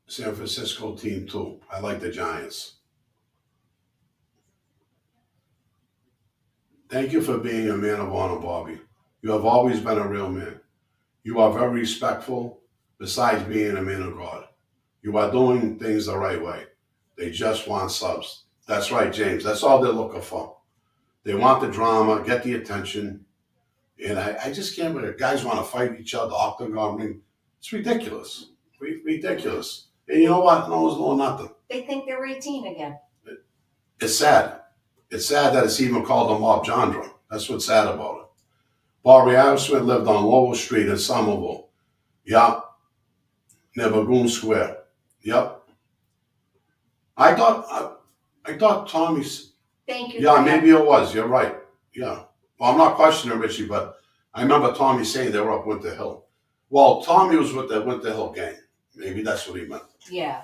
San Francisco team too. I like the Giants. Thank you for being a man of honor, Bobby. You have always been a real man. You are very respectful, besides being a man of God. You are doing things the right way. They just want subs. That's right, James. That's all they're looking for. They want the drama, get the attention. And I just can't believe guys want to fight each other, octagon ring. It's ridiculous. Ridiculous. And you know what? No one's doing nothing. They think they're 18 again. It's sad. It's sad that it's even called a mob genre. That's what's sad about it. Bobby Aerosmith lived on Lowell Street in Somerville. Yep. Near Lagoon Square. Yep. I thought Tommy's. Thank you. Yeah, maybe it was. You're right. Yeah. Well, I'm not questioning Richie, but I remember Tommy saying they were up Winter Hill. Well, Tommy was with the Winter Hill gang. Maybe that's what he meant. Yeah.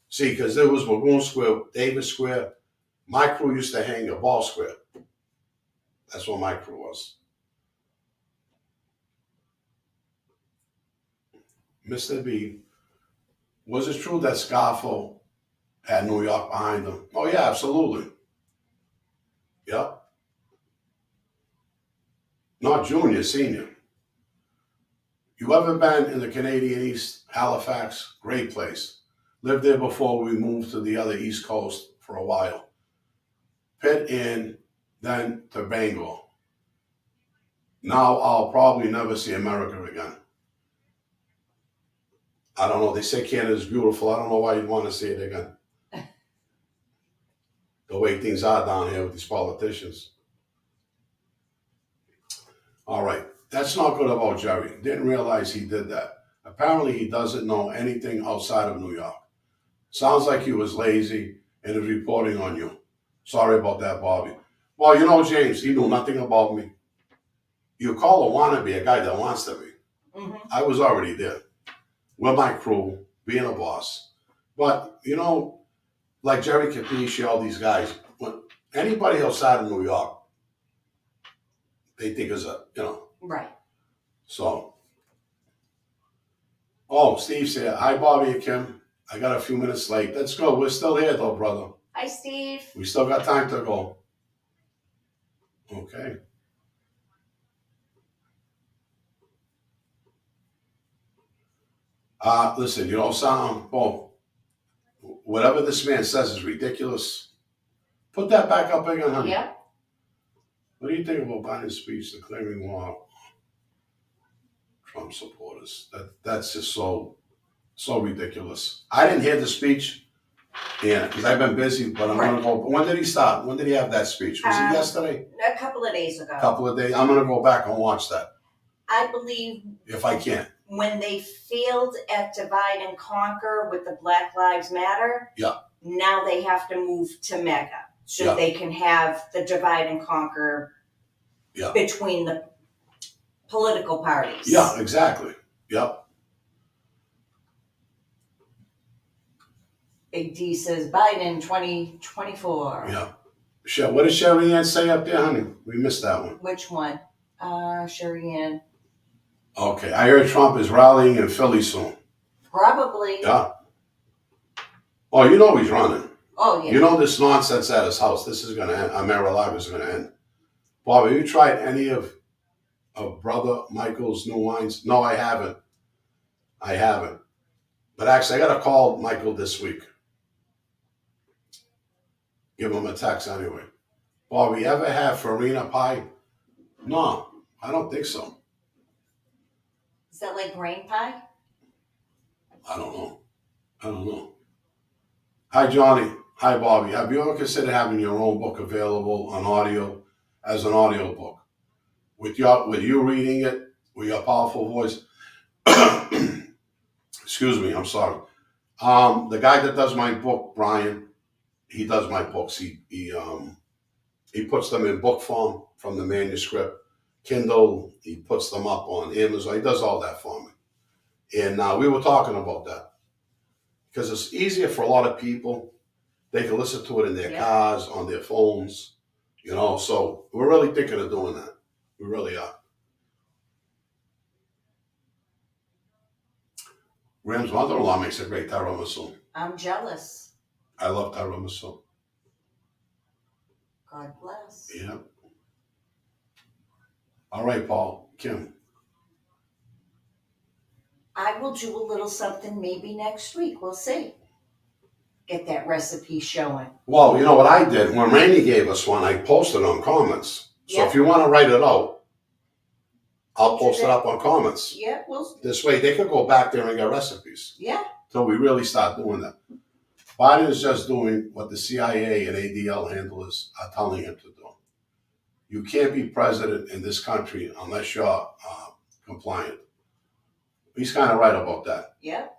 See, because there was Lagoon Square, Davis Square. My crew used to hang at Ball Square. That's what my crew was. Mr. B, was it true that Scarfo had New York behind him? Oh, yeah, absolutely. Yep. Not junior, senior. You ever been in the Canadian East, Halifax? Great place. Lived there before we moved to the other East Coast for a while. Pitt and then to Bangor. Now I'll probably never see America again. I don't know. They say Canada's beautiful. I don't know why you'd want to see it again. The way things are down here with these politicians. All right. That's not good about Jerry. Didn't realize he did that. Apparently he doesn't know anything outside of New York. Sounds like he was lazy and is reporting on you. Sorry about that, Bobby. Well, you know, James, he knew nothing about me. You call a wannabe a guy that wants to be. Mm-hmm. I was already there with my crew, being a boss. But, you know, like Jerry Capisci, all these guys, when anybody outside of New York, they think is a, you know. Right. So. Oh, Steve said, hi, Bobby and Kim. I got a few minutes late. Let's go. We're still here, though, brother. Hi, Steve. We still got time to go. Okay. Listen, you know something? Well, whatever this man says is ridiculous. Put that back up again, honey. Yep. What do you think about Biden's speech declaring war on Trump supporters? That's just so ridiculous. I didn't hear the speech, yeah, because I've been busy, but I'm going to go. When did he start? When did he have that speech? Was it yesterday? A couple of days ago. A couple of days. I'm going to go back and watch that. I believe if I can. When they failed at divide and conquer with the Black Lives Matter, yeah, now they have to move to MAGA so they can have the divide and conquer between the political parties. Yeah, exactly. Yep. Big D says Biden 2024. Yeah. What did Sherry Ann say up there, honey? We missed that one. Which one? Sherry Ann. Okay, I heard Trump is rallying in Philly soon. Probably. Yeah. Oh, you know he's running. Oh, yeah. You know this nonsense at his house. This is going to end. Mar-a-Lago is going to end. Bob, have you tried any of Brother Michael's new wines? No, I haven't. I haven't. But actually, I got to call Michael this week. Give him a text anyway. Bob, you ever have farina pie? No, I don't think so. Is that like grain pie? I don't know. Hi, Johnny. Hi, Bobby. Have you ever considered having your own book available on audio as an audio book? With you reading it, with your powerful voice. Excuse me, I'm sorry. The guy that does my book, Brian, he does my books. He puts them in book form from the manuscript. Kindle, he puts them up on Amazon. He does all that for me. And we were talking about that. Because it's easier for a lot of people. They can listen to it in their cars, on their phones, you know. So we're really thinking of doing that. We really are. Graham's mother-in-law makes a great tiramisu. I'm jealous. I love tiramisu. God bless. Yeah. All right, Paul. Kim. I will do a little something maybe next week. We'll see. Get that recipe showing. Well, you know what I did? When Rainey gave us one, I posted on comments. So if you want to write it out, I'll post it up on comments. Yeah, well. This way they could go back there and get recipes. Yeah. Till we really start doing that. Biden is just doing what the CIA and ADL handlers are telling him to do. You can't be president in this country unless you're compliant. He's kind of right about that. Yep.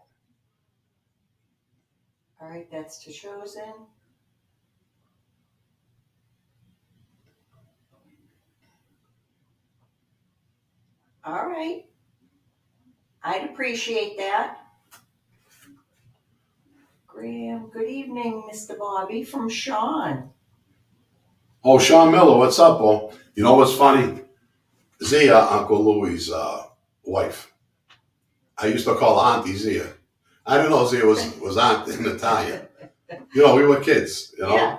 All right, that's to chosen. All right. I'd appreciate that. Graham, good evening, Mr. Bobby, from Sean. Oh, Sean Miller, what's up, Bo? You know what's funny? Zia, Uncle Louie's wife. I used to call her Auntie Zia. I didn't know Zia was aunt in Italian. You know, we were kids, you know? Yeah.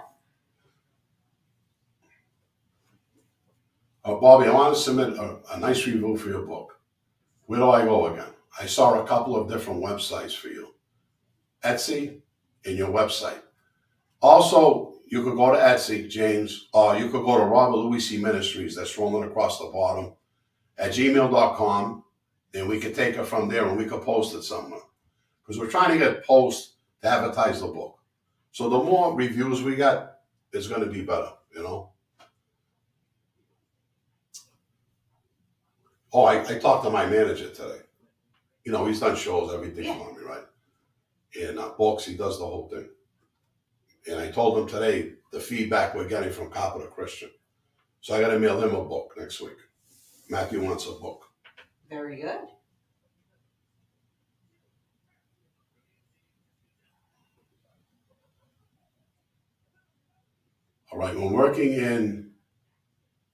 Bobby, I want to submit a nice review for your book. Where do I go again? I saw a couple of different websites for you. Etsy and your website. Also, you could go to Etsy, James, or you could go to Robert Louis C. Ministries, that's rolling across the bottom, at gmail.com, and we could take it from there and we could post it somewhere. Because we're trying to get posts to advertise the book. So the more reviews we get, it's going to be better, you know? Oh, I talked to my manager today. You know, he's done shows, everything for me, right? And books, he does the whole thing. And I told him today the feedback we're getting from Carpenter Christian. So I got to mail him a book next week. Matthew wants a book. Very good. All right, when working in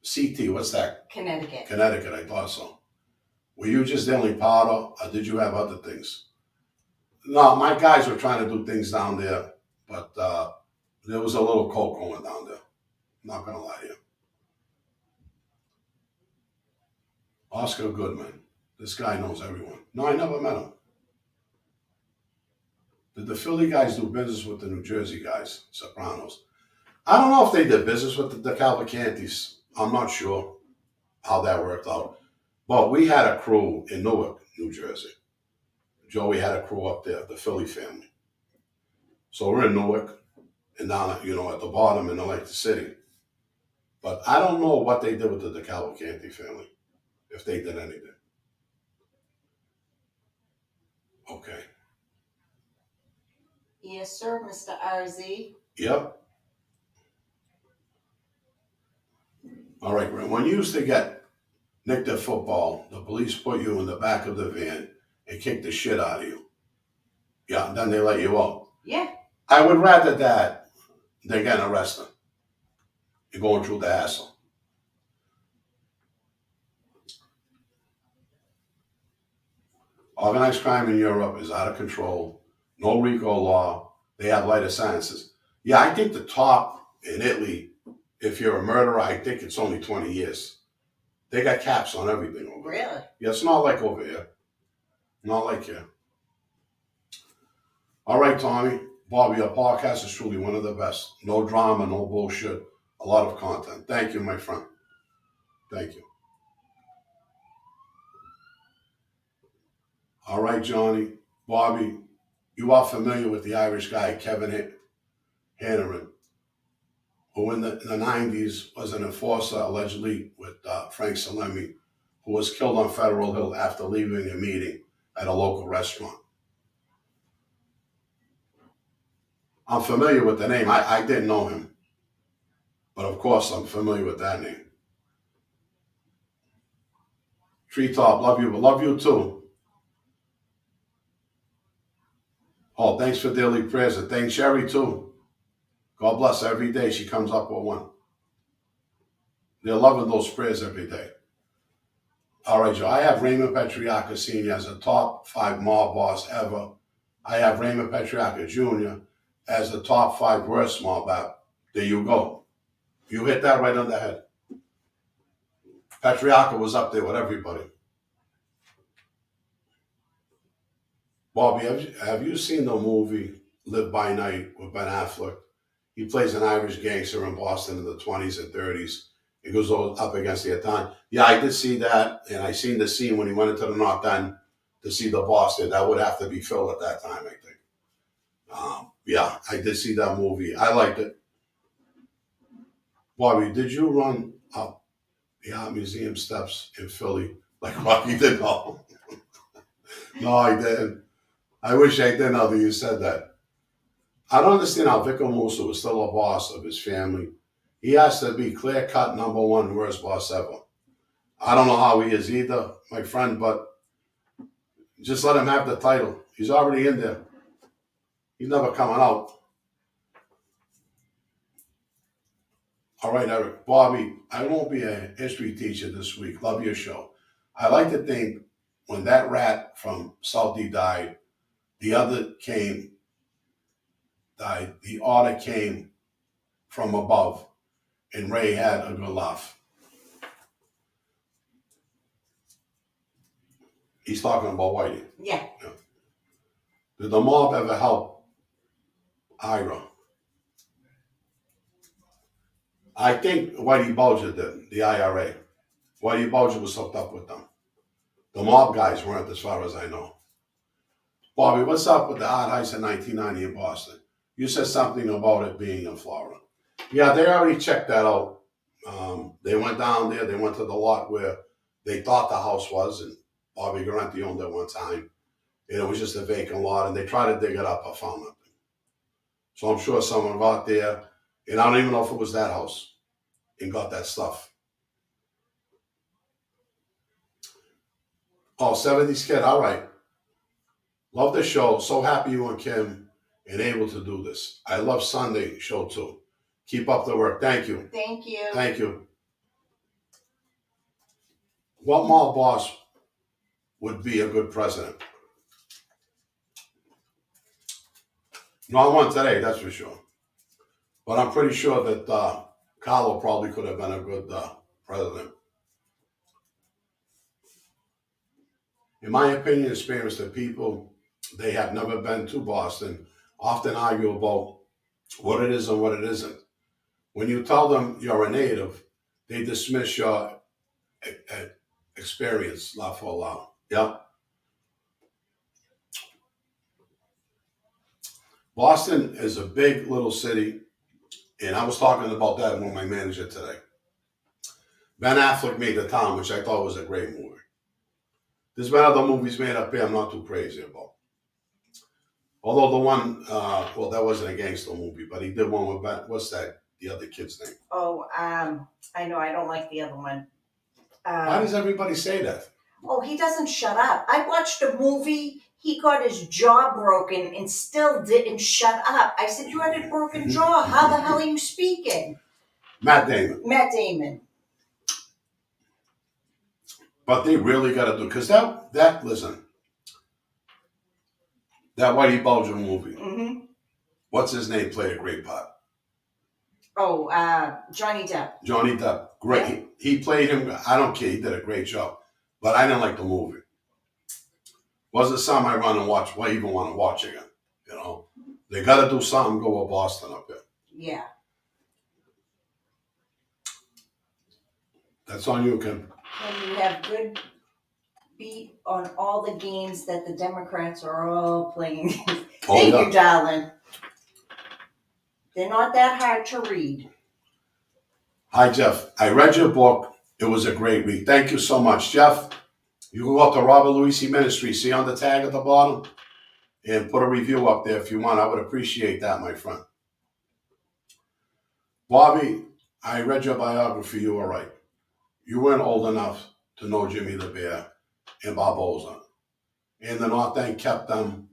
CT, what's that? Connecticut. Connecticut, I thought so. Were you just dealing powder or did you have other things? No, my guys were trying to do things down there, but there was a little coke going down there. Not going to lie to you. Oscar Goodman. This guy knows everyone. No, I never met him. Did the Philly guys do business with the New Jersey guys, Sopranos? I don't know if they did business with the Cavalcantis. I'm not sure how that worked out. But we had a crew in Newark, New Jersey. Joey had a crew up there, the Philly family. So we're in Newark and down, you know, at the bottom in Atlantic City. But I don't know what they did with the Cavalcanti family, if they did anything. Okay. Yes, sir, Mr. RZ. Yep. All right, when you used to get nicked at football, the police put you in the back of the van and kicked the shit out of you. Yeah, and then they let you out. Yeah. I would rather that than getting arrested and going through the hassle. Organized crime in Europe is out of control. No RICO law. They have lighter sentences. Yeah, I think the top in Italy, if you're a murderer, I think it's only 20 years. They got caps on everything over there. Really? Yeah, it's not like over here. Not like here. All right, Tommy. Bobby, your podcast is truly one of the best. No drama, no bullshit. A lot of content. Thank you, my friend. Thank you. All right, Johnny. Bobby, you are familiar with the Irish guy, Kevin Hanneran, who in the 90s was an enforcer allegedly with Frank Salemi, who was killed on Federal Hill after leaving a meeting at a local restaurant. I'm familiar with the name. I didn't know him. But of course, I'm familiar with that name. Treetop, love you, but love you too. Oh, thanks for daily prayers. And thanks Sherry too. God bless her. Every day she comes up with one. They're loving those prayers every day. All right, Joe. I have Raymond Patriarca Sr. as a top 5 mob boss ever. I have Raymond Patriarca Jr. as the top 5 worst mob app. There you go. You hit that right on the head. Patriarca was up there with everybody. Bobby, have you seen the movie Live by Night with Ben Affleck? He plays an Irish gangster in Boston in the 20s and 30s. He goes up against the Italian. Yeah, I did see that, and I seen the scene when he went into the North End to see the boss there. That would have to be filled at that time, I think. Yeah, I did see that movie. I liked it. Bobby, did you run up the Art Museum steps in Philly like Rocky did? No, no, I didn't. I wish I did now that you said that. I don't understand how Vicar Musa was still a boss of his family. He has to be clear-cut #1 worst boss ever. I don't know how he is either, my friend, but just let him have the title. He's already in there. He's never coming out. All right, Eric. Bobby, I won't be a history teacher this week. Love your show. I like to think when that rat from Salty died, the otter came from above, and Ray had a good laugh. He's talking about Whitey. Yeah. Did the mob ever help Ira? I think Whitey Bulger did, the IRA. Whitey Bulger was hooked up with them. The mob guys weren't, as far as I know. Bobby, what's up with the art heist in 1990 in Boston? You said something about it being in Florida. Yeah, they already checked that out. They went down there. They went to the lot where they thought the house was, and Bobby Garante owned it one time. And it was just a vacant lot, and they tried to dig it up. I found nothing. So I'm sure someone got there, and I don't even know if it was that house, and got that stuff. Oh, 70s kid, all right. Love the show. So happy you and Kim and able to do this. I love Sunday show too. Keep up the work. Thank you. Thank you. Thank you. What mob boss would be a good president? Not one today, that's for sure. But I'm pretty sure that Carlo probably could have been a good president. In my opinion, experience the people, they have never been to Boston, often argue about what it is and what it isn't. When you tell them you're a native, they dismiss your experience, laugh for loud. Yeah. Boston is a big little city, and I was talking about that with my manager today. Ben Affleck made The Town, which I thought was a great movie. There's been other movies made up here I'm not too crazy about. Although the one, well, that wasn't a gangster movie, but he did one with Ben. What's that? The other kid's name? Oh, I know. I don't like the other one. Why does everybody say that? Oh, he doesn't shut up. I watched a movie. He got his jaw broken and still didn't shut up. I said, you had a broken jaw. How the hell are you speaking? Matt Damon. Matt Damon. But they really got to do, because listen, that Whitey Bulger movie, what's his name played a great part? Oh, Johnny Depp. Johnny Depp, great. Yeah. He played him, I don't care, he did a great job. But I didn't like the movie. Wasn't something I run and watch, well, even want to watch again, you know? They got to do something, go with Boston up there. Yeah. That's on you, Kim. And you have good beat on all the games that the Democrats are all playing. Thank you, darling. They're not that hard to read. Hi, Jeff. I read your book. It was a great read. Thank you so much, Jeff. You can go up to Robert Luisi Ministry, see on the tag at the bottom, and put a review up there if you want. I would appreciate that, my friend. Bobby, I read your biography. You were right. You weren't old enough to know Jimmy the Bear and Barboza. And the North End kept them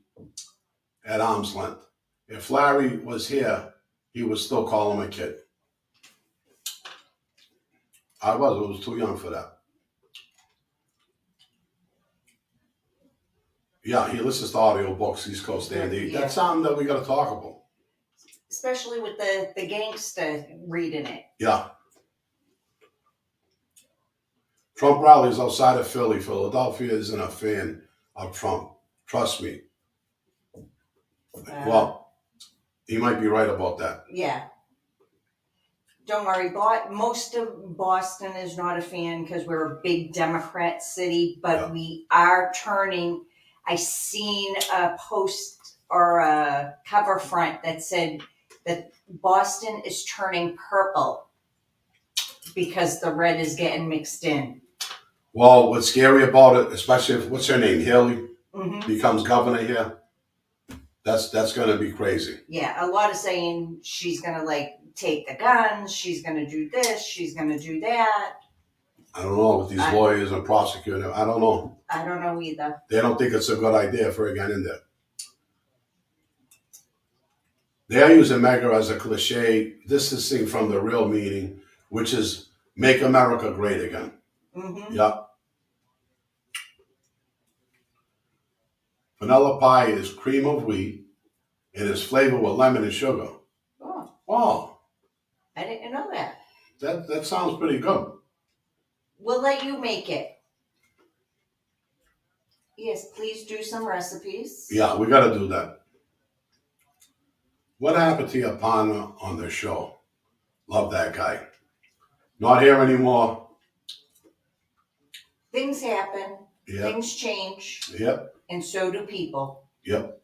at arm's length. If Larry was here, he would still call him a kid. I was too young for that. Yeah, he listens to audio books, East Coast Andy. Yeah. That's something that we got to talk about. Especially with the gangster reading it. Yeah. Trump rallies outside of Philly. Philadelphia isn't a fan of Trump. Trust me. Well, he might be right about that. Yeah. Don't worry, most of Boston is not a fan because we're a big Democrat city, but Yeah. we are turning. I seen a post or a cover front that said that Boston is turning purple because the red is getting mixed in. Well, what's scary about it, especially if, what's her name, Haley, Mm-hmm. becomes governor here, that's going to be crazy. Yeah, a lot of saying she's going to like take the guns, she's going to do this, she's going to do that. I don't know with these lawyers and prosecutors. I don't know. I don't know either. They don't think it's a good idea for her to get in there. They're using MAGA as a cliche. This is seen from the real meaning, which is make America great again. Mm-hmm. Yeah. Vanilla pie is cream of wheat and is flavored with lemon and sugar. Oh. Wow. I didn't know that. That sounds pretty good. We'll let you make it. Yes, please do some recipes. Yeah, we got to do that. What happened to your partner on the show? Love that guy. Not here anymore. Things happen. Yep. Things change. Yep. And so do people. Yep.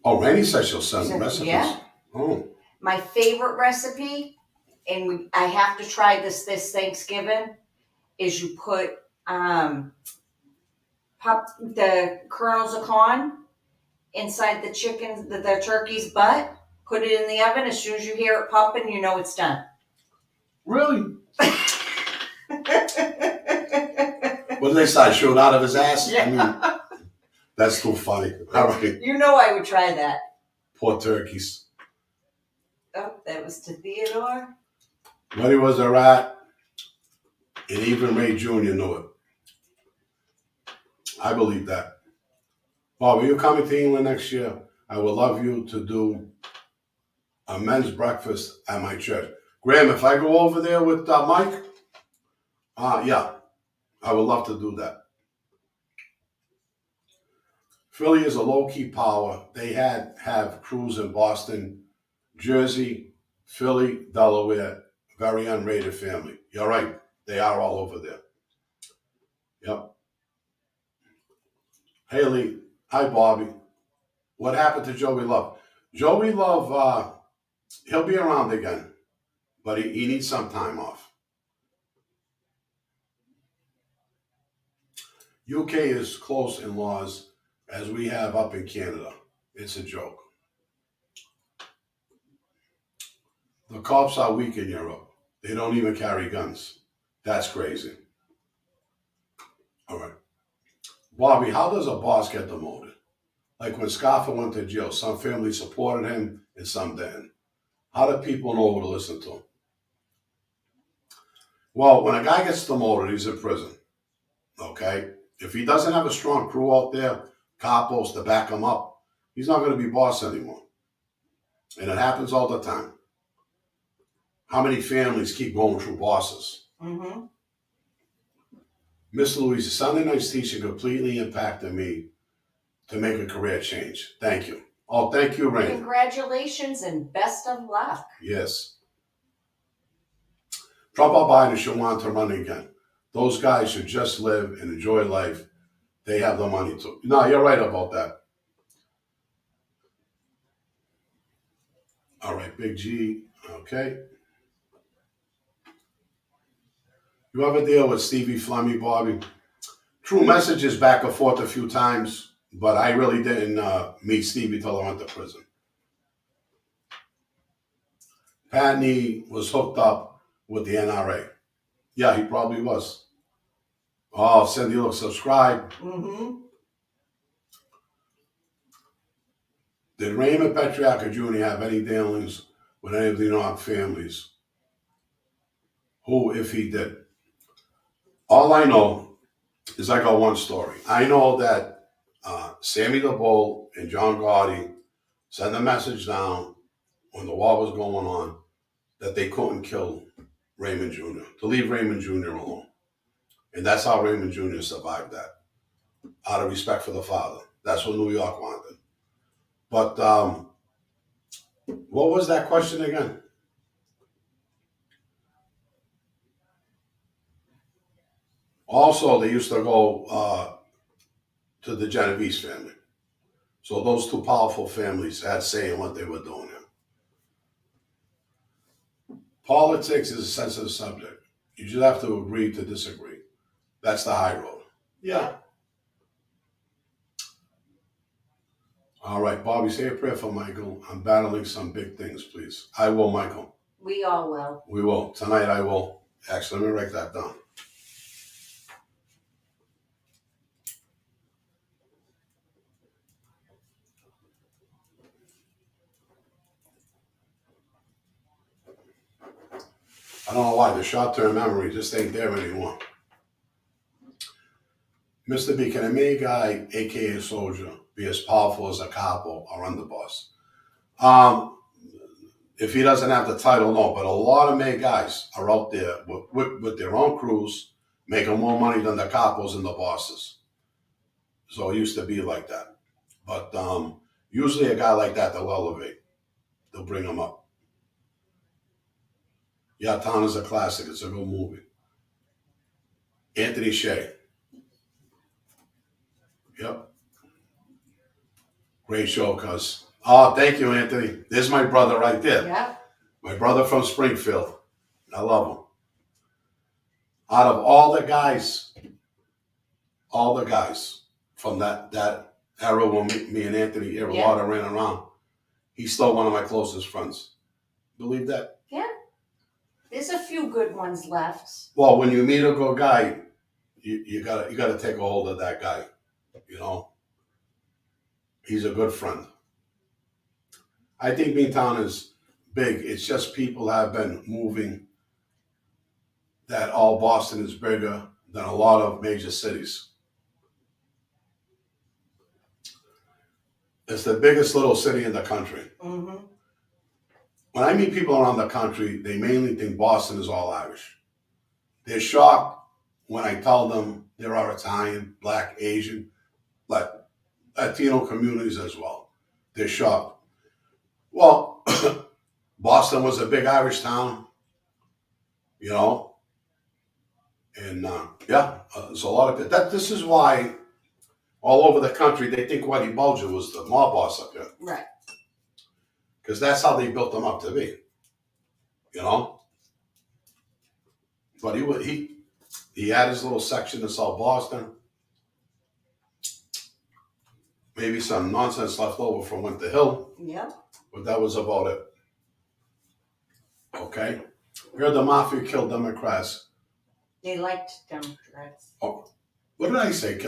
Oh, Randy says she'll send recipes. Yeah. Oh. My favorite recipe, and I have to try this Thanksgiving, is you put pop the kernels of corn inside the chicken, the turkey's butt. Put it in the oven. As soon as you hear it popping, you know it's done. Really? What did they say? Shoot out of his ass? Yeah. I mean, that's too funny. All right. You know I would try that. Poor turkeys. Oh, that was to Theodore. When he was a rat, and even Ray Jr. knew it. I believe that. Bob, are you coming to England next year? I would love you to do a men's breakfast at my church. Graham, if I go over there with Mike, yeah, I would love to do that. Philly is a low-key power. They have crews in Boston, Jersey, Philly, Delaware, very unrated family. You're right. They are all over there. Yep. Haley, hi, Bobby. What happened to Joey Love? Joey Love, he'll be around again, but he needs some time off. UK is close in laws as we have up in Canada. It's a joke. The cops are weak in Europe. They don't even carry guns. That's crazy. All right. Bobby, how does a boss get demoted? Like when Scarfa went to jail, some families supported him and some didn't. How do people know who to listen to? Well, when a guy gets demoted, he's in prison. Okay? If he doesn't have a strong crew out there, capos to back him up, he's not going to be boss anymore. And it happens all the time. How many families keep going through bosses? Mm-hmm. Miss Louise, Sunday night's teaching completely impacted me to make a career change. Thank you. Oh, thank you, Rain. Congratulations and best of luck. Yes. Trump or Biden should want to run again. Those guys should just live and enjoy life. They have the money to. No, you're right about that. All right, Big G. Okay. You ever deal with Stevie Flemmy, Bobby? True messages back and forth a few times, but I really didn't meet Stevie till I went to prison. Patney was hooked up with the NRA. Yeah, he probably was. Oh, Cindy, look, subscribe. Mm-hmm. Did Raymond Patriarca Jr. have any dealings with any of the Enoch families? who, if he did. All I know is I got one story. I know that Sammy the Bull and John Gotti sent a message down when the war was going on that they couldn't kill Raymond Jr., to leave Raymond Jr. alone. And that's how Raymond Jr. survived that, out of respect for the father. That's what New York wanted. But what was that question again? Also, they used to go to the Genovese family. So those two powerful families had say in what they were doing here. Politics is a sensitive subject. You just have to agree to disagree. That's the high road. Yeah. All right, Bobby, say a prayer for Michael. I'm battling some big things, please. I will, Michael. We all will. We will. Tonight I will. Actually, let me write that down. I don't know why. The short-term memory just ain't there anymore. Mr. B, can a mini guy, a.k.a. soldier, be as powerful as a capo or underboss? If he doesn't have the title, no. But a lot of made guys are out there with their own crews, making more money than the capos and the bosses. So it used to be like that. But usually a guy like that, they'll elevate. They'll bring him up. Yeah, Town is a classic. It's a good movie. Anthony Shea. Yep. Great show, cuz. Oh, thank you, Anthony. There's my brother right there. Yeah. My brother from Springfield. I love him. Out of all the guys from that era when me and Anthony Iravata ran around, he's still one of my closest friends. Believe that? Yeah. There's a few good ones left. Well, when you meet a good guy, you gotta take a hold of that guy. You know, he's a good friend. I think Beantown is big. It's just people have been moving that all Boston is bigger than a lot of major cities. It's the biggest little city in the country. Mm-hmm. When I meet people around the country, they mainly think Boston is all Irish. They're shocked when I tell them there are Italian, Black, Asian, Latino communities as well. They're shocked. Well, Boston was a big Irish town, you know, and there's a lot of that. This is why all over the country they think Whitey Bulger was the mob boss up here. Right. Because that's how they built him up to be, you know. But he had his little section in South Boston. Maybe some nonsense left over from Winter Hill. Yep. But that was about it. Okay? We heard the mafia killed Democrats. They liked Democrats. Oh, what did I say?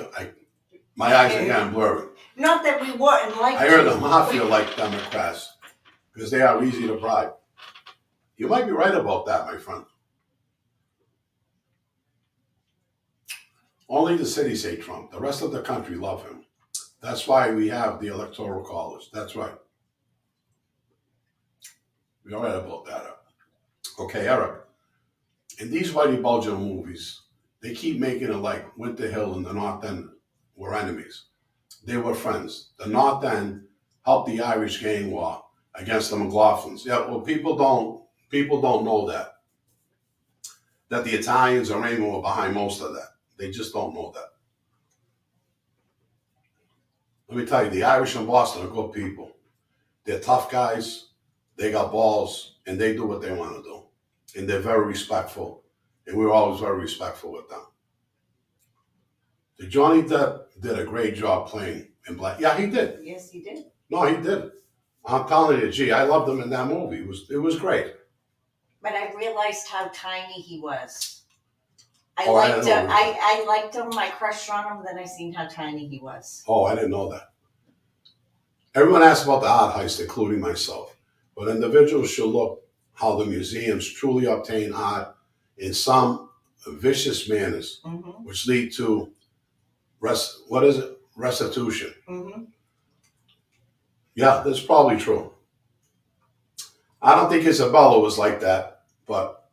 My eyes are getting blurry. Not that we wouldn't like I heard the mafia liked Democrats because they are easy to bribe. You might be right about that, my friend. Only the cities hate Trump. The rest of the country love him. That's why we have the Electoral College. That's right. We're right about that. Okay, Eric. In these Whitey Bulger movies, they keep making it like Winter Hill and the North End were enemies. They were friends. The North End helped the Irish gang war against the McLaughlins. Yeah, well, people don't know that. That the Italians and Raymond were behind most of that. They just don't know that. Let me tell you, the Irish in Boston are good people. They're tough guys. They got balls, and they do what they want to do. And they're very respectful. And we're always very respectful with them. The Johnny Depp did a great job playing in Black. Yeah, he did. Yes, he did. No, he did. I'm telling you, gee, I loved him in that movie. It was great. But I realized how tiny he was. I liked him. I crushed on him. Then I seen how tiny he was. Oh, I didn't know that. Everyone asks about the art heist, including myself. But individuals should look how the museums truly obtain art in some vicious manners, Mm-hmm. which lead to restitution. Mm-hmm. Yeah, that's probably true. I don't think Isabella was like that, but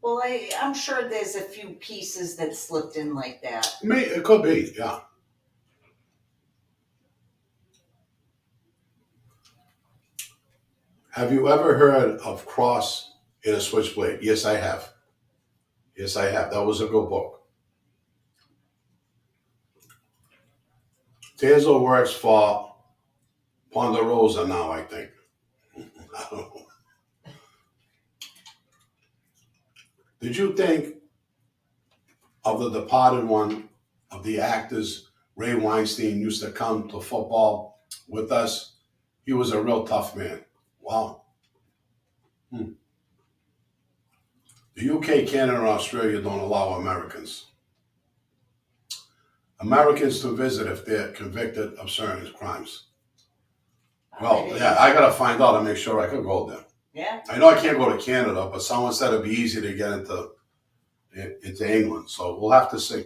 Well, I'm sure there's a few pieces that slipped in like that. it could be, yeah. Have you ever heard of Cross in a Switchblade? Yes, I have. Yes, I have. That was a good book. Tanzo works for Ponderosa now, I think. I don't know. Did you think of the departed one of the actors? Ray Weinstein used to come to football with us. He was a real tough man. Wow. The UK, Canada, and Australia don't allow Americans to visit if they're convicted of certain crimes. Well, yeah, I gotta find out and make sure I could go there. Yeah. I know I can't go to Canada, but someone said it'd be easy to get into England, so we'll have to see.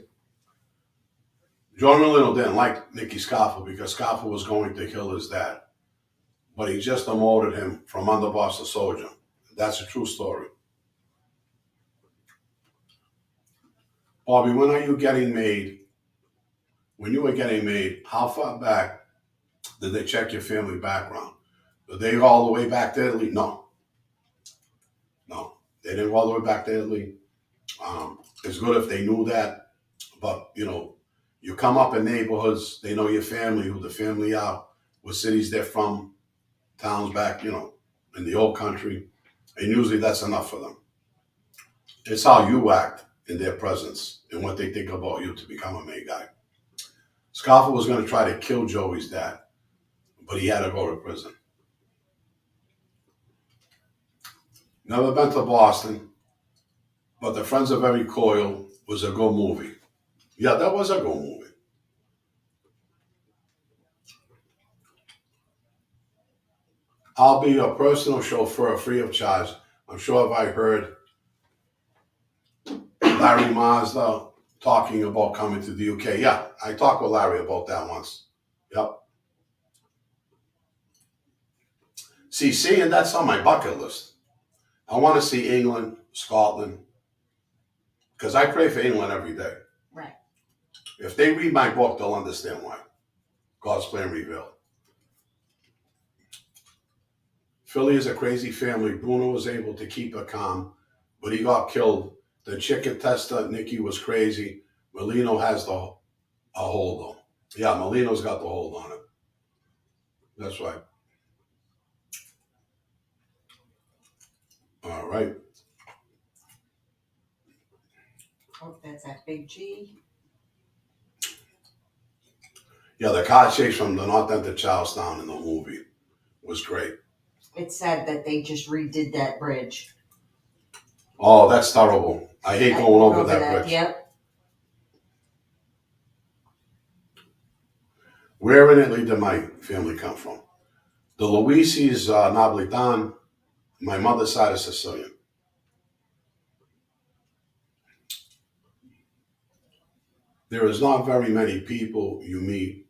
John Molino didn't like Nicky Scarfa because Scarfa was going to kill his dad, but he just demoted him from underboss to soldier. That's a true story. Bobby, when are you getting made? When you were getting made, how far back did they check your family background? Did they go all the way back to Italy? No, they didn't go all the way back to Italy. It's good if they knew that, but you come up in neighborhoods, they know your family, who the family are, what cities they're from, towns back, in the old country, and usually that's enough for them. It's how you act in their presence and what they think about you to become a made guy. Scarfa was going to try to kill Joey's dad, but he had to go to prison. Never been to Boston, but The Friends of Every Coil was a good movie. Yeah, that was a good movie. I'll be your personal chauffeur free of charge. I'm sure if I heard Larry Mazda talking about coming to the UK. Yeah, I talked with Larry about that once. Yep. See, and that's on my bucket list. I want to see England, Scotland, because I pray for England every day. Right. If they read my book, they'll understand why. God's plan revealed. Philly is a crazy family. Bruno was able to keep it calm, but he got killed. The chicken tester, Nikki, was crazy. Molino has a hold on. Yeah, Molino's got the hold on it. That's right. All right. Oh, that's that big G. Yeah, the car chase from the North End to Charlestown in the movie was great. It's sad that they just redid that bridge. Oh, that's terrible. I hate going over that bridge. Yep. Where in Italy did my family come from? The Luisis Napolitan. My mother's side is Sicilian. There is not very many people you meet,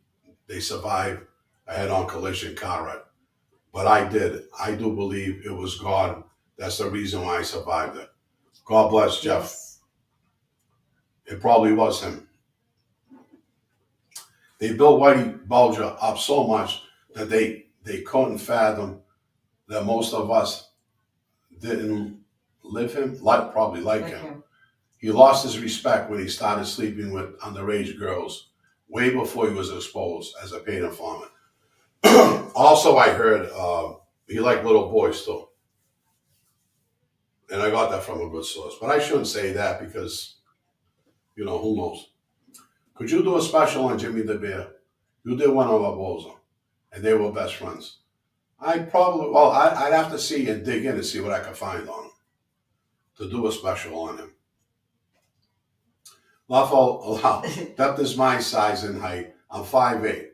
they survive a head-on collision car wreck. But I did. I do believe it was God. That's the reason why I survived it. God bless Jeff. Yes. It probably was him. They built Whitey Bulger up so much that they couldn't fathom that most of us didn't probably like him. He lost his respect when he started sleeping with underage girls way before he was exposed as a paid informant. Also, I heard he liked little boys too. And I got that from a good source. But I shouldn't say that because, who knows. Could you do a special on Jimmy the Bear? You did one on Barbosa, and they were best friends. I'd have to see and dig in and see what I could find on him to do a special on him. Depth is my size and height. I'm 5'8".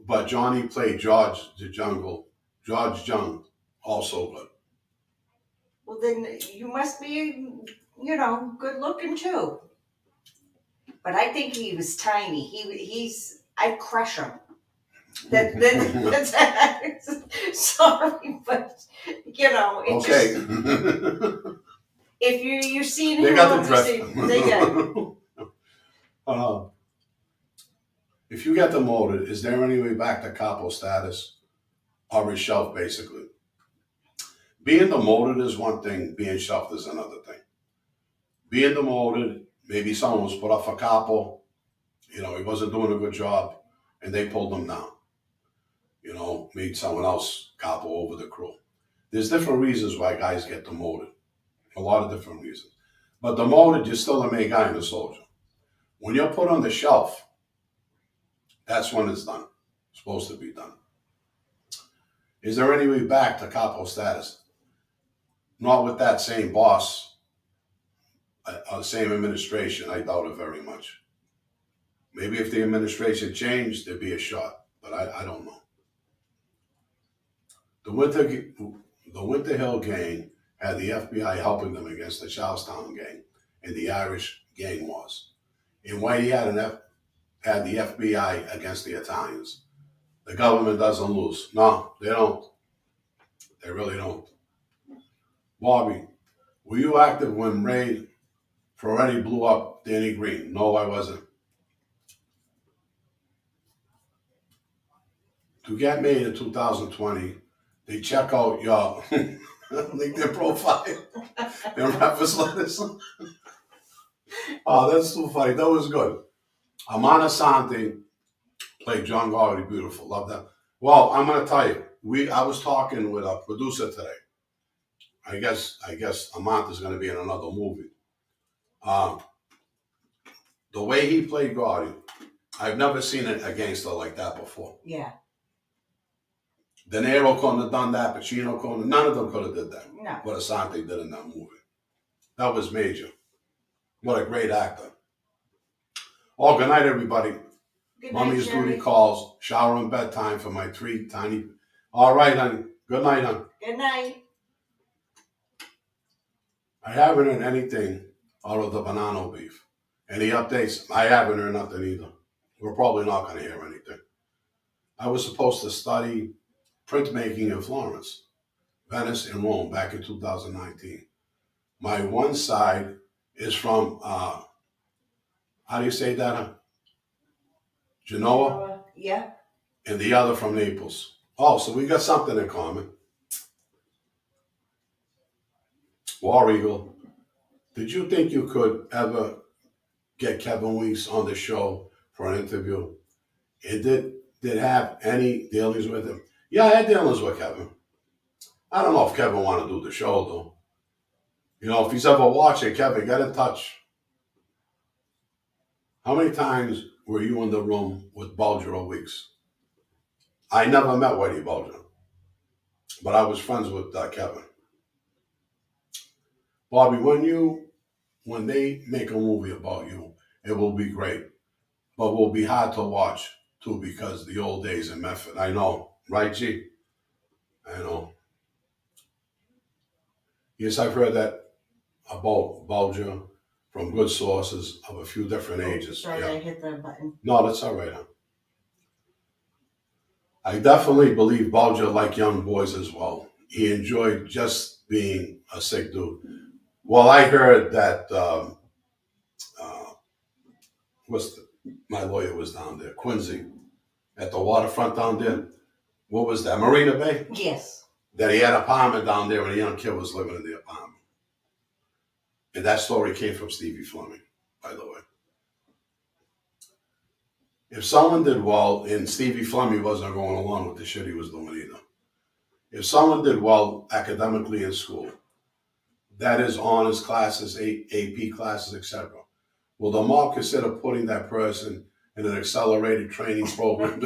But Johnny played George Jung, also good. Well, then you must be, good looking too. But I think he was tiny. I'd crush him. That's sorry, but it Okay. just, if you've seen They him, got the obviously, If you get demoted, is there any way back to capo status or is shelved basically? Being demoted is one thing, being shelved is another thing. Being demoted, maybe someone was put up for capo, he wasn't doing a good job, and they pulled him down. Made someone else capo over the crew. There's different reasons why guys get demoted. A lot of different reasons. But demoted, you're still the main guy in the soldier. When you're put on the shelf, that's when it's done. It's supposed to be done. Is there any way back to capo status? Not with that same boss, same administration. I doubt it very much. Maybe if the administration changed, there'd be a shot, but I don't know. The Winter Hill gang had the FBI helping them against the Charlestown gang and the Irish gang wars. And Whitey had the FBI against the Italians. The government doesn't lose. No, they don't. They really don't. Bobby, were you active when Ray Ferretti blew up Danny Green? No, I wasn't. To get made in 2020, they check out your LinkedIn profile and reference letters. Oh, that's too funny. That was good. Amana Santi played John Gotti, beautiful. Love that. Well, I'm gonna tell you, I was talking with a producer today. I guess Amanta's gonna be in another movie. The way he played Gotti, I've never seen a gangster like that before. Yeah. De Niro couldn't have done that. Pacino couldn't. None of them could have did that. No. What Asante did in that movie. That was major. What a great actor. Oh, good night, everybody. Good night, Mommy's Jerry. duty calls. Shower and bedtime for my 3 tiny. All right, honey. Good night, honey. Good night. I haven't heard anything out of the banana beef. Any updates? I haven't heard nothing either. We're probably not going to hear anything. I was supposed to study printmaking in Florence, Venice, and Rome back in 2019. My one side is from, how do you say that? Genoa? Yeah. And the other from Naples. Oh, so we got something in common. War Eagle, did you think you could ever get Kevin Weeks on the show for an interview? And did have any dealings with him? Yeah, I had dealings with Kevin. I don't know if Kevin wanted to do the show, though. If he's ever watching, Kevin, get in touch. How many times were you in the room with Bulger or Weeks? I never met Whitey Bulger, but I was friends with Kevin. Bobby, when they make a movie about you, it will be great, but will be hard to watch too because the old days in Medford. I know, right, G? I know. Yes, I've heard that about Bulger from good sources of a few different ages. Sorry, Yeah. I hit the button. No, that's all right, huh? I definitely believe Bulger liked young boys as well. He enjoyed just being a sick dude. Well, I heard that my lawyer was down there, Quincy, at the waterfront down there. What was that, Marina Bay? Yes. That he had an apartment down there and a young kid was living in the apartment. And that story came from Stevie Fleming, by the way. If someone did well, and Stevie Fleming wasn't going along with the shit he was doing either. If someone did well academically in school, that is honors classes, AP classes, etc., will the mob consider putting that person in an accelerated training program?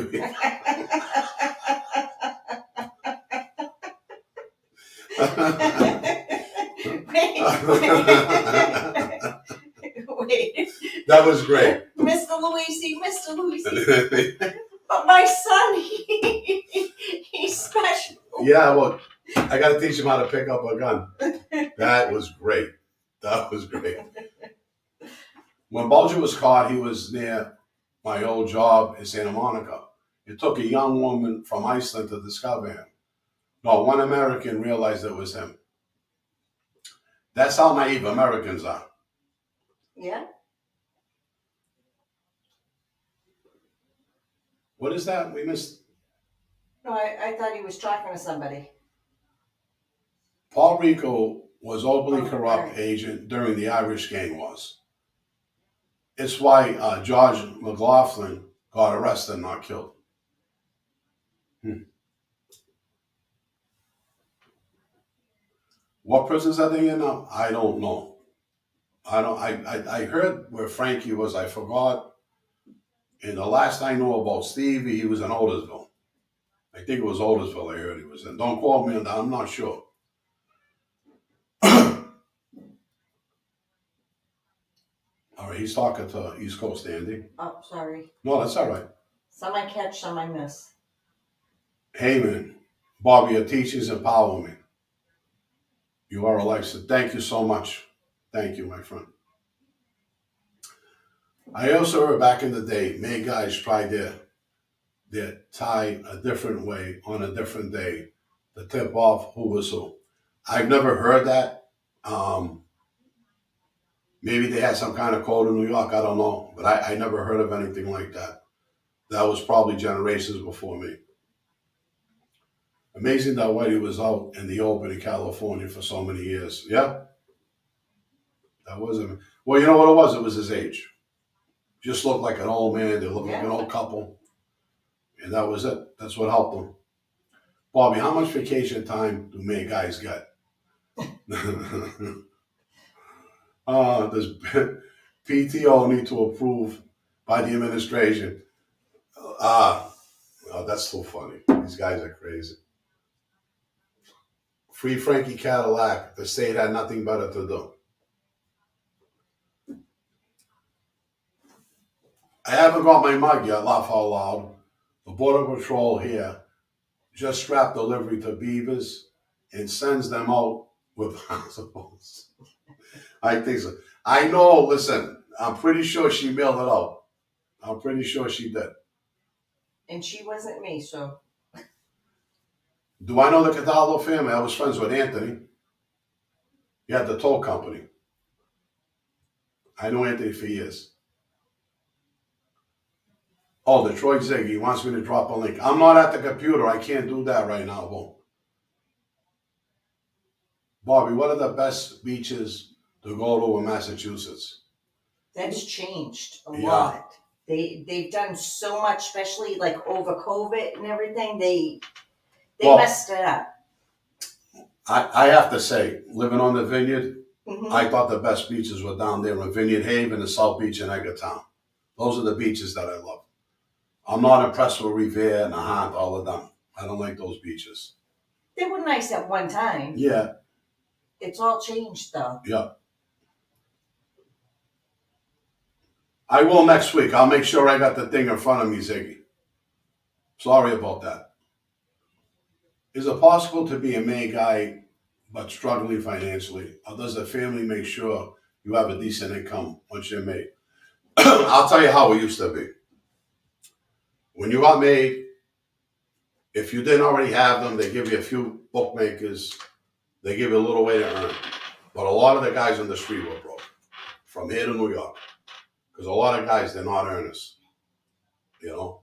Wait. That was great. Mr. Luisi. But my son, he's special. Yeah, well, I got to teach him how to pick up a gun. That was great. That was great. When Bulger was caught, he was near my old job in Santa Monica. It took a young woman from Iceland to discover him. No, one American realized it was him. That's how naive Americans are. Yeah. What is that? We missed. No, I thought he was talking to somebody. Paul Rico was openly Oh, corrupt right. agent during the Irish gang wars. It's why George McLaughlin got arrested and not killed. What prisons are they in now? I don't know. I heard where Frankie was. I forgot. And the last I know about Stevie, he was in Otisville. I think it was Otisville I heard he was in. Don't quote me on that. I'm not sure. All right, he's talking to East Coast Andy. Oh, sorry. No, that's all right. Some I catch, some I miss. Hey, man. Bobby, your teachings empower me. You are a lifesaver. Thank you so much. Thank you, my friend. I also heard back in the day, many guys tried their tie a different way on a different day to tip off who was who. I've never heard that. Maybe they had some kind of code in New York. I don't know. But I never heard of anything like that. That was probably generations before me. Amazing that Whitey was out in the open in California for so many years. Yeah, that wasn't. Well, you know what it was? It was his age. Just looked like an old man. They looked like an old couple. And that was it. That's what helped them. Bobby, how much vacation time do many guys get? Does PTO need to approve by the administration? Oh, that's so funny. These guys are crazy. Free Frankie Cadillac. The state had nothing better to do. I haven't got my mug yet, laugh out loud. The Border Patrol here just strapped delivery to beavers and sends them out with hospitals. I think so. I know, listen, I'm pretty sure she mailed it out. I'm pretty sure she did. And she wasn't me, so. Do I know the Cataldo family? I was friends with Anthony. He had the toll company. I know Anthony for years. Oh, Detroit Zig, he wants me to drop a link. I'm not at the computer. I can't do that right now, Bo. Bobby, what are the best beaches to go to in Massachusetts? That's changed a Yeah. lot. They've done so much, especially like over COVID and everything. They Well, messed it up. I have to say, living on the Vineyard, Mhm. I thought the best beaches were down there in Vineyard Haven and South Beach in Edgartown. Those are the beaches that I love. I'm not impressed with Revere and Nahant, all of them. I don't like those beaches. They were nice at one time. Yeah, It's all changed though. yeah. I will next week. I'll make sure I got the thing in front of me, Ziggy. Sorry about that. Is it possible to be a May guy but struggling financially? Or does the family make sure you have a decent income once you're made? I'll tell you how it used to be. When you got made, if you didn't already have them, they give you a few bookmakers. They give you a little way to earn. But a lot of the guys on the street were broke. From here to New York. Because a lot of guys, they're not earners. You know?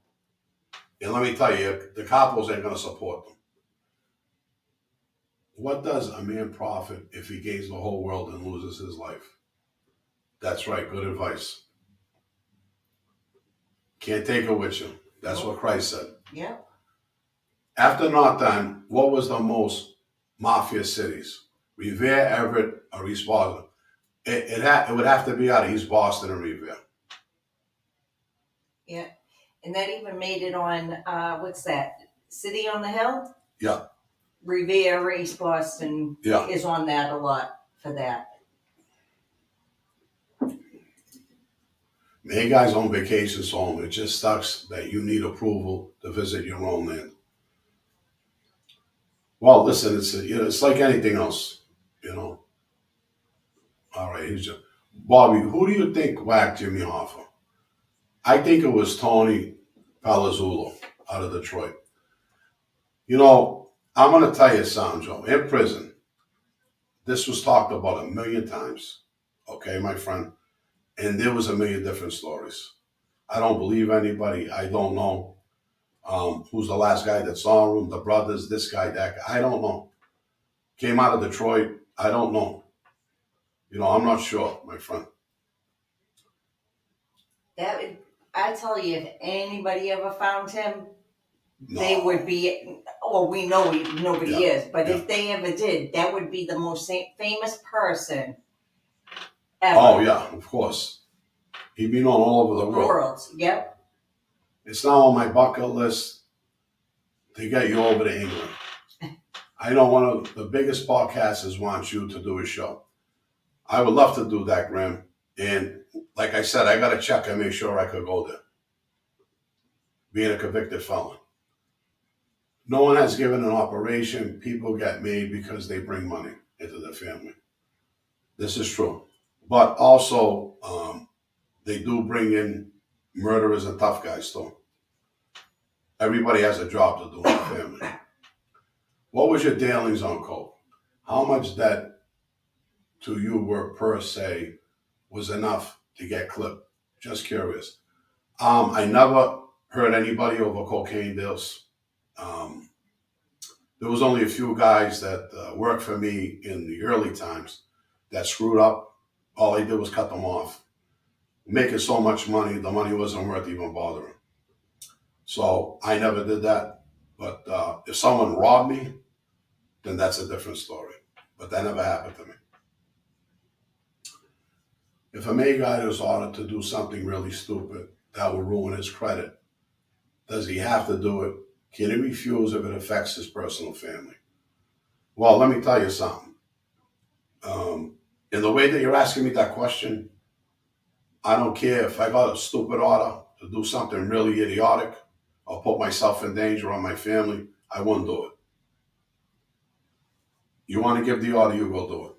And let me tell you, the couples ain't going to support them. What does a man profit if he gains the whole world and loses his life? That's right, good advice. Can't take it with you. That's what Christ said. Yeah. After Northern, what was the most mafia cities? Revere, Everett, or East Boston? It would have to be out of East Boston and Revere. Yeah. And that even made it on, what's that? City on the Hill? Yeah. Revere, East Boston Yeah. is on that a lot for that. Many guys own vacations home. It just sucks that you need approval to visit your own land. Well, listen, it's like anything else, you know. He's just, Bobby, who do you think whacked Jimmy Hoffa? I think it was Tony Palazzulo out of Detroit. You know, I'm going to tell you something, Joe. In prison, this was talked about a million times. Okay, my friend? And there was a million different stories. I don't believe anybody. I don't know who's the last guy that saw him, the brothers, this guy, that guy. I don't know. Came out of Detroit. I don't know. You know, I'm not sure, my friend. That would, I tell you, if anybody ever found him, No. they would be, well, we know nobody Yeah, is, but yeah. if they ever did, that would be the most famous person ever. Oh, yeah, of course. He'd be known all over the world. Yep. It's now on my bucket list to get you over to England. I know one of the biggest podcasters wants you to do a show. I would love to do that, Graham. And like I said, I got to check and make sure I could go there. Being a convicted felon. No one has given an operation. People get made because they bring money into their family. This is true. But also, they do bring in murderers and tough guys too. Everybody has a job to do in the family. What was your dealings on coke? How much debt to you were per se was enough to get clipped? Just curious. I never heard anybody over cocaine deals. There was only a few guys that worked for me in the early times that screwed up. All they did was cut them off. Making so much money, the money wasn't worth even bothering. So I never did that. But if someone robbed me, then that's a different story. But that never happened to me. If a May guy is ordered to do something really stupid that will ruin his credit, does he have to do it? Can he refuse if it affects his personal family? Well, let me tell you something. In the way that you're asking me that question, I don't care if I got a stupid order to do something really idiotic or put myself in danger or my family, I wouldn't do it. You want to give the order, you go do it.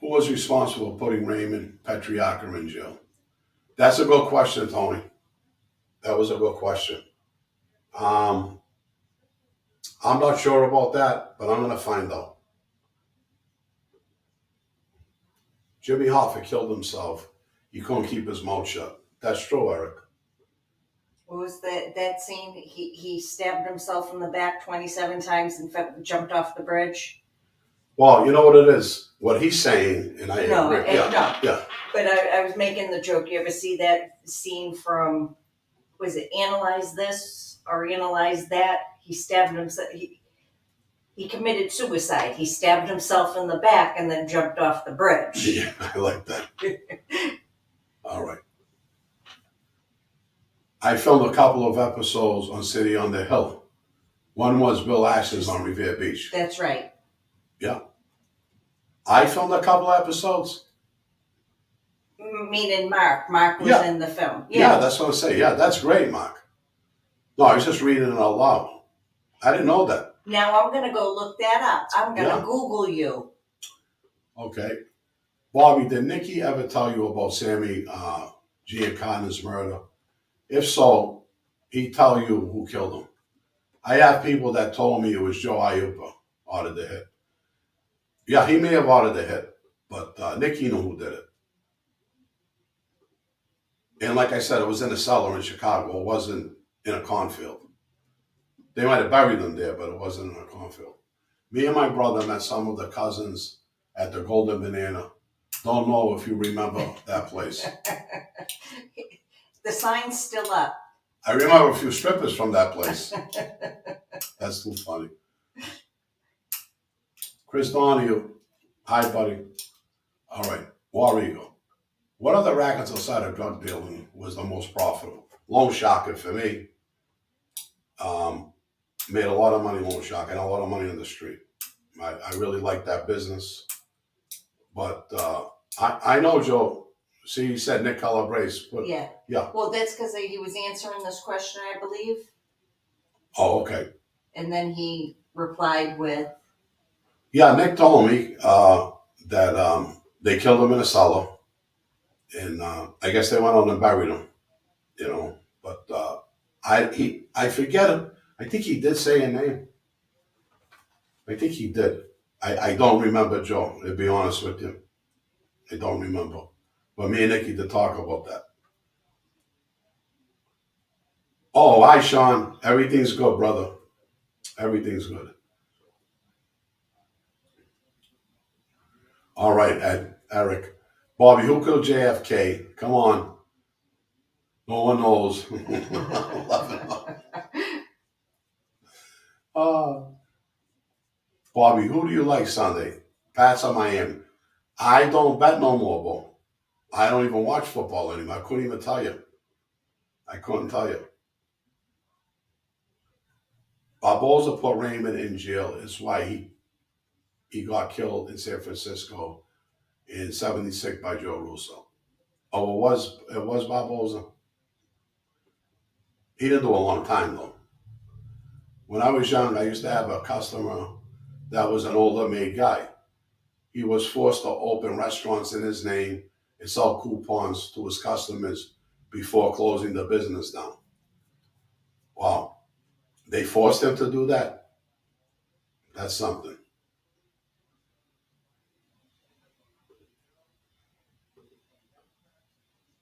Who was responsible for putting Raymond PATRIARCA in jail? That's a good question, Tony. That was a good question. I'm not sure about that, but I'm going to find out. Jimmy Hoffa killed himself. He couldn't keep his mouth shut. That's true, Eric. What was that scene? He stabbed himself in the back 27 times and jumped off the bridge. Well, you know what it is? What he's saying, and I agree. No. Yeah. But I was making the joke. You ever see that scene from, was it Analyze This or Analyze That? He stabbed himself. He committed suicide. He stabbed himself in the back and then jumped off the bridge. Yeah, I like that. All right. I filmed a couple of episodes on City on the Hill. One was Bill Ashton's on Revere Beach. That's right. Yeah. I filmed a couple of episodes. Meaning Mark. Mark was in the film. Yeah, that's what I say. Yeah, that's great, Mark. No, I was just reading it out loud. I didn't know that. Now I'm going to go look that up. I'm going to Google you. Okay. Bobby, did Nikki ever tell you about Sammy Giancana's murder? If so, he'd tell you who killed him. I have people that told me it was Joe Iuppa ordered the hit. Yeah, he may have ordered the hit, but Nikki knew who did it. And like I said, it was in a cellar in Chicago. It wasn't in a cornfield. They might have buried them there, but it wasn't in a cornfield. Me and my brother met some of the cousins at the Golden Banana. Don't know if you remember that place. The sign's still up. I remember a few strippers from that place. That's too funny. Chris Donahue. Hi, buddy. All right. War Eagle. What other rackets outside of drug dealing was the most profitable? Loan sharking for me. Made a lot of money loan sharking, a lot of money on the street. I really like that business. But I know, Joe. See, you said Nick Calabrese. Yeah. Yeah. Well, that's because he was answering this question, I believe. Oh, okay. And then he replied with, Yeah, Nick told me that they killed him in a cellar, and I guess they went on and buried him. You know, but I forget him. I think he did say a name. I think he did. I don't remember, Joe. To be honest with you, I don't remember. But me and Nikki did talk about that. Oh, hi, Sean. Everything's good, brother. Everything's good. All right, Eric. Bobby, who killed JFK? Come on. No one knows. uh, Bobby, who do you like Sunday? Pats or Miami? I don't bet no more, Bo. I don't even watch football anymore. I couldn't even tell you. I couldn't tell you. Barboza put Raymond in jail. Is why he got killed in San Francisco in '76 by Joe Russo. Oh, it was Barboza. He didn't do a long time though. When I was young, I used to have a customer that was an older maid guy. He was forced to open restaurants in his name and sell coupons to his customers before closing the business down. Wow. They forced him to do that? That's something.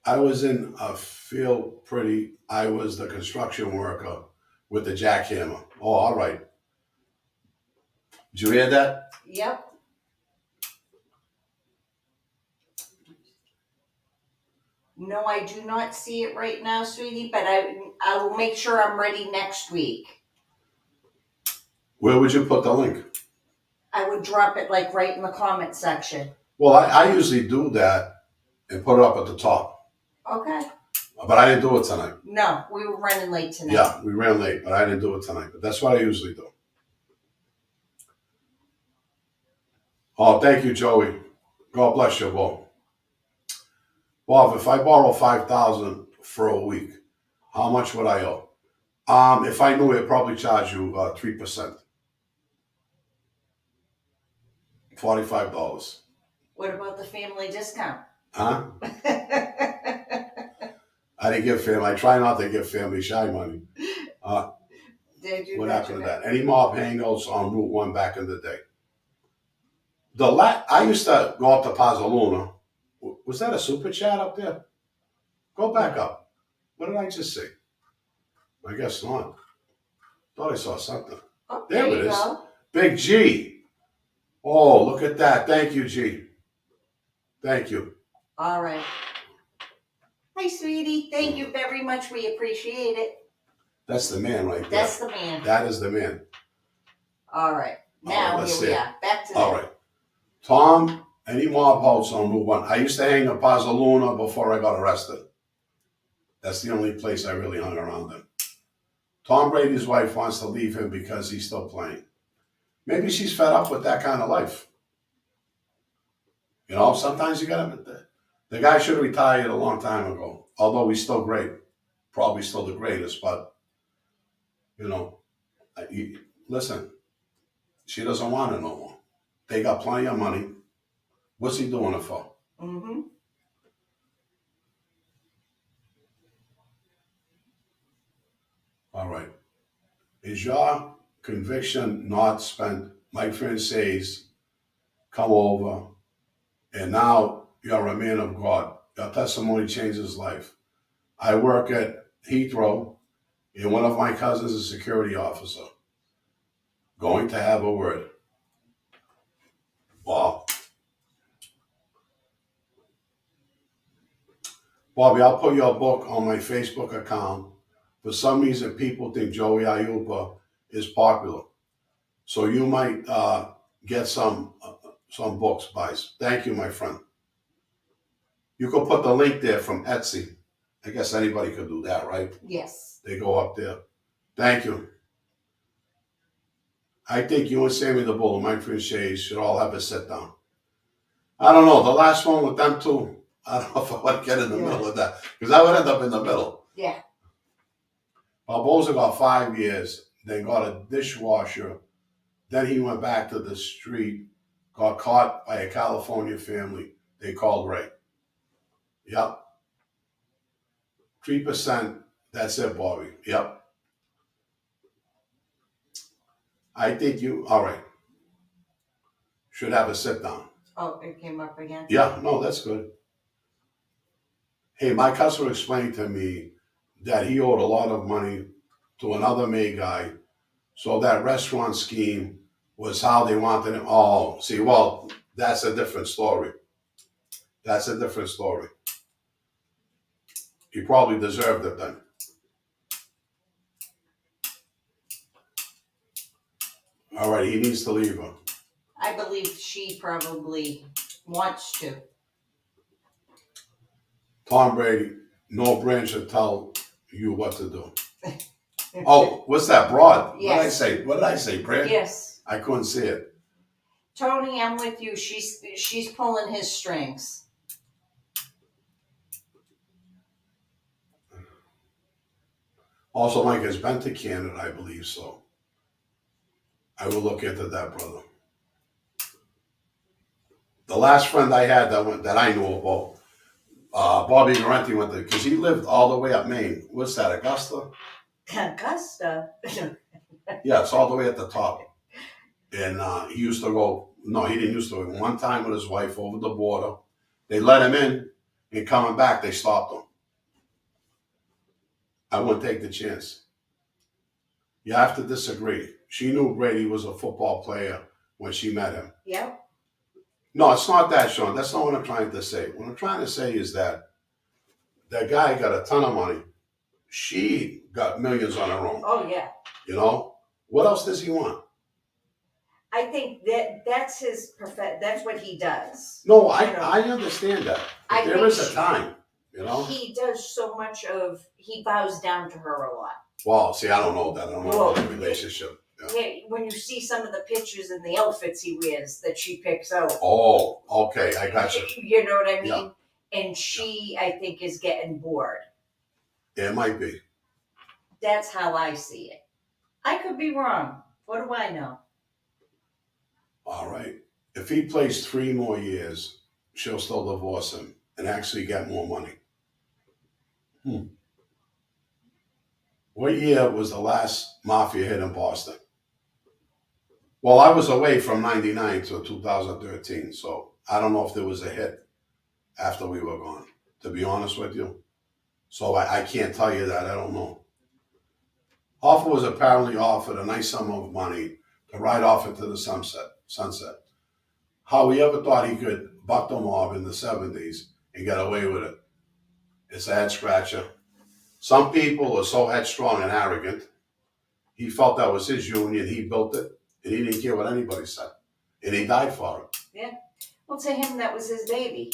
I was in a field pretty, I was the construction worker with the jackhammer. Oh, all right. Did you hear that? Yep. No, I do not see it right now, sweetie, but I will make sure I'm ready next week. Where would you put the link? I would drop it like right in the comment section. Well, I usually do that and put it up at the top. Okay. But I didn't do it tonight. No, we were running late tonight. Yeah, we ran late, but I didn't do it tonight. But that's what I usually do. Oh, thank you, Joey. God bless you, Bob. Bob, if I borrow $5,000 for a week, how much would I owe? If I knew it, probably charge you 3%. $45. What about the family discount? Huh? I didn't give family. I try not to give family shy money. Did you? What happened to that? Any mob hangouts on Route 1 back in the day? I used to go up to Pazzaluna. Was that a super chat up there? Go back up. What did I just say? I guess not. Thought I saw something. Oh, there it you is. go. Big G. Oh, look at that. Thank you, G. Thank you. All right. Hi, sweetie. Thank you very much. We appreciate it. That's the man right there. That's the man. That is the man. All right. Now, let's here we see. are. Back to All that. right. Tom, any mob house on Route 1? I used to hang at Pazzaluna before I got arrested. That's the only place I really hung around in. Tom Brady's wife wants to leave him because he's still playing. Maybe she's fed up with that kind of life. You know, sometimes you got to. The guy should have retired a long time ago, although he's still great. Probably still the greatest, but, you know, listen, she doesn't want it no more. They got plenty of money. What's he doing it for? Mm-hmm. All right. Is your conviction not spent? My friend says, come over, and now you're a man of God. Your testimony changed his life. I work at Heathrow, and one of my cousins is a security officer. Going to have a word. Wow. Bobby, I'll put your book on my Facebook account. For some reason, people think Joey Ayupa is popular. So you might get some books, buys. Thank you, my friend. You could put the link there from Etsy. I guess anybody could do that, right? Yes. They go up there. Thank you. I think you and Sammy the Bull and my friend Shays should all have a sit down. I don't know. The last one with them two, I don't know if I want to get in the middle of that. Because I would end up in the middle. Yeah. Barboza got 5 years, then got a dishwasher Then he went back to the street, got caught by a California family. They called Ray. Yep. 3%. That's it, Bobby. Yep. I think you, all right, should have a sit down. Oh, it came up again? Yeah, no, that's good. Hey, my customer explained to me that he owed a lot of money to another May guy. So that restaurant scheme was how they wanted him. Oh, see, well, that's a different story. That's a different story. He probably deserved it then. All right, he needs to leave her. I believe she probably wants to. Tom Brady, no brand should tell you what to do. Oh, what's that, broad? Yes. What did I say, Brad? Yes. I couldn't see it. Tony, I'm with you. She's pulling his strings. Also, Mike has been to Canada, I believe, so I will look into that, brother. The last friend I had that I knew about, Bobby Garrenti went there because he lived all the way up Maine. What's that, Augusta? Augusta. Yeah, it's all the way at the top. And he used to go. No, he didn't used to. One time with his wife over the border, they let him in, and coming back, they stopped him. I wouldn't take the chance. You have to disagree. She knew Brady was a football player when she met him. Yep. No, it's not that, Sean. That's not what I'm trying to say. What I'm trying to say is that guy got a ton of money. She got millions on her own. Oh, yeah. You know? What else does he want? I think that's his that's what he does. No, I understand that. But there is a time, you know? He does so much he bows down to her a lot. Well, see, I don't know that. I don't know about the relationship. Yeah, when you see some of the pictures and the outfits he wears that she picks out. Oh, okay, I got you. You know what I mean? Yeah. And she, I think, is getting bored. It might be. That's how I see it. I could be wrong. What do I know? All right. If he plays 3 more years, she'll still divorce him and actually get more money. What year was the last Mafia hit in Boston? Well, I was away from 99 to 2013, so I don't know if there was a hit after we were gone, to be honest with you. So I can't tell you that. I don't know. Hoffa was apparently offered a nice sum of money to ride off into the sunset. How he ever thought he could buck the mob in the 70s and get away with it. It's a head scratcher. Some people are so headstrong and arrogant. He felt that was his union. He built it, and he didn't care what anybody said. And he died for it. Yeah. Well, to him, that was his baby.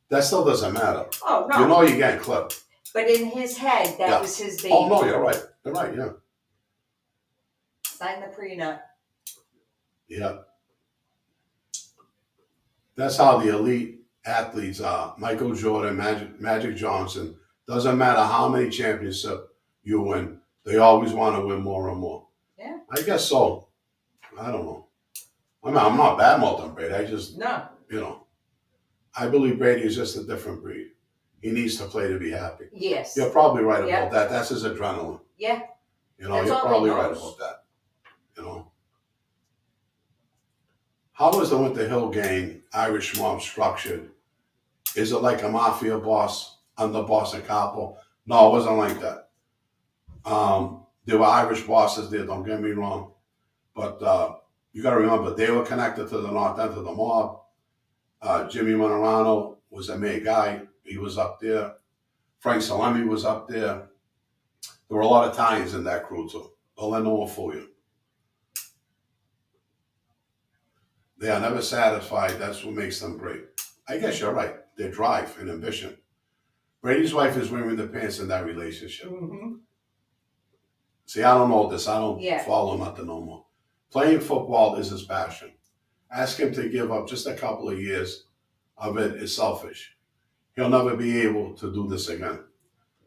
That still doesn't matter. Oh, no. You know you're getting clipped. But in his head, that was his baby. Oh, no, you're right. You're right, yeah. Sign the prenup. Yeah. That's how the elite athletes are. Michael Jordan, Magic Johnson. Doesn't matter how many championships you win. They always want to win more and more. Yeah. I guess so. I don't know. I'm not bad mouthing Brady. I just, No. you know, I believe Brady is just a different breed. He needs to play to be happy. Yes. You're probably right about that. That's his adrenaline. Yeah. You know, That's you're all probably he right knows. about that. You know. How is the Winter Hill gang Irish mob structured? Is it like a mafia boss under boss and capo? No, it wasn't like that. There were Irish bosses there, don't get me wrong. But you got to remember, they were connected to the North End of the mob. Jimmy Monorano was a main guy. He was up there. Frank Salemi was up there. There were a lot of Italians in that crew too. Don't let no one fool you. They are never satisfied. That's what makes them great. I guess you're right. Their drive and ambition. Brady's wife is wearing the pants in that relationship. Mm-hmm. See, I don't know this. I don't follow nothing no more. Playing football is his passion. Ask him to give up just a couple of years of it is selfish. He'll never be able to do this again.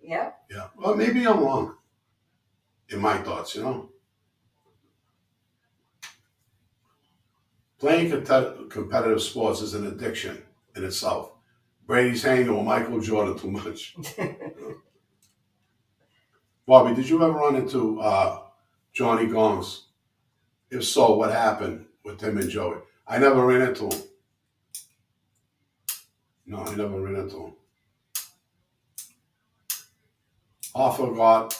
Yeah. Yeah. Well, maybe I'm wrong in my thoughts, you know. Playing competitive sports is an addiction in itself. Brady's hanging with Michael Jordan too much. Bobby, did you ever run into Johnny Gomes? If so, what happened with him and Joey? I never ran into him. No, I never ran into him. Hoffa got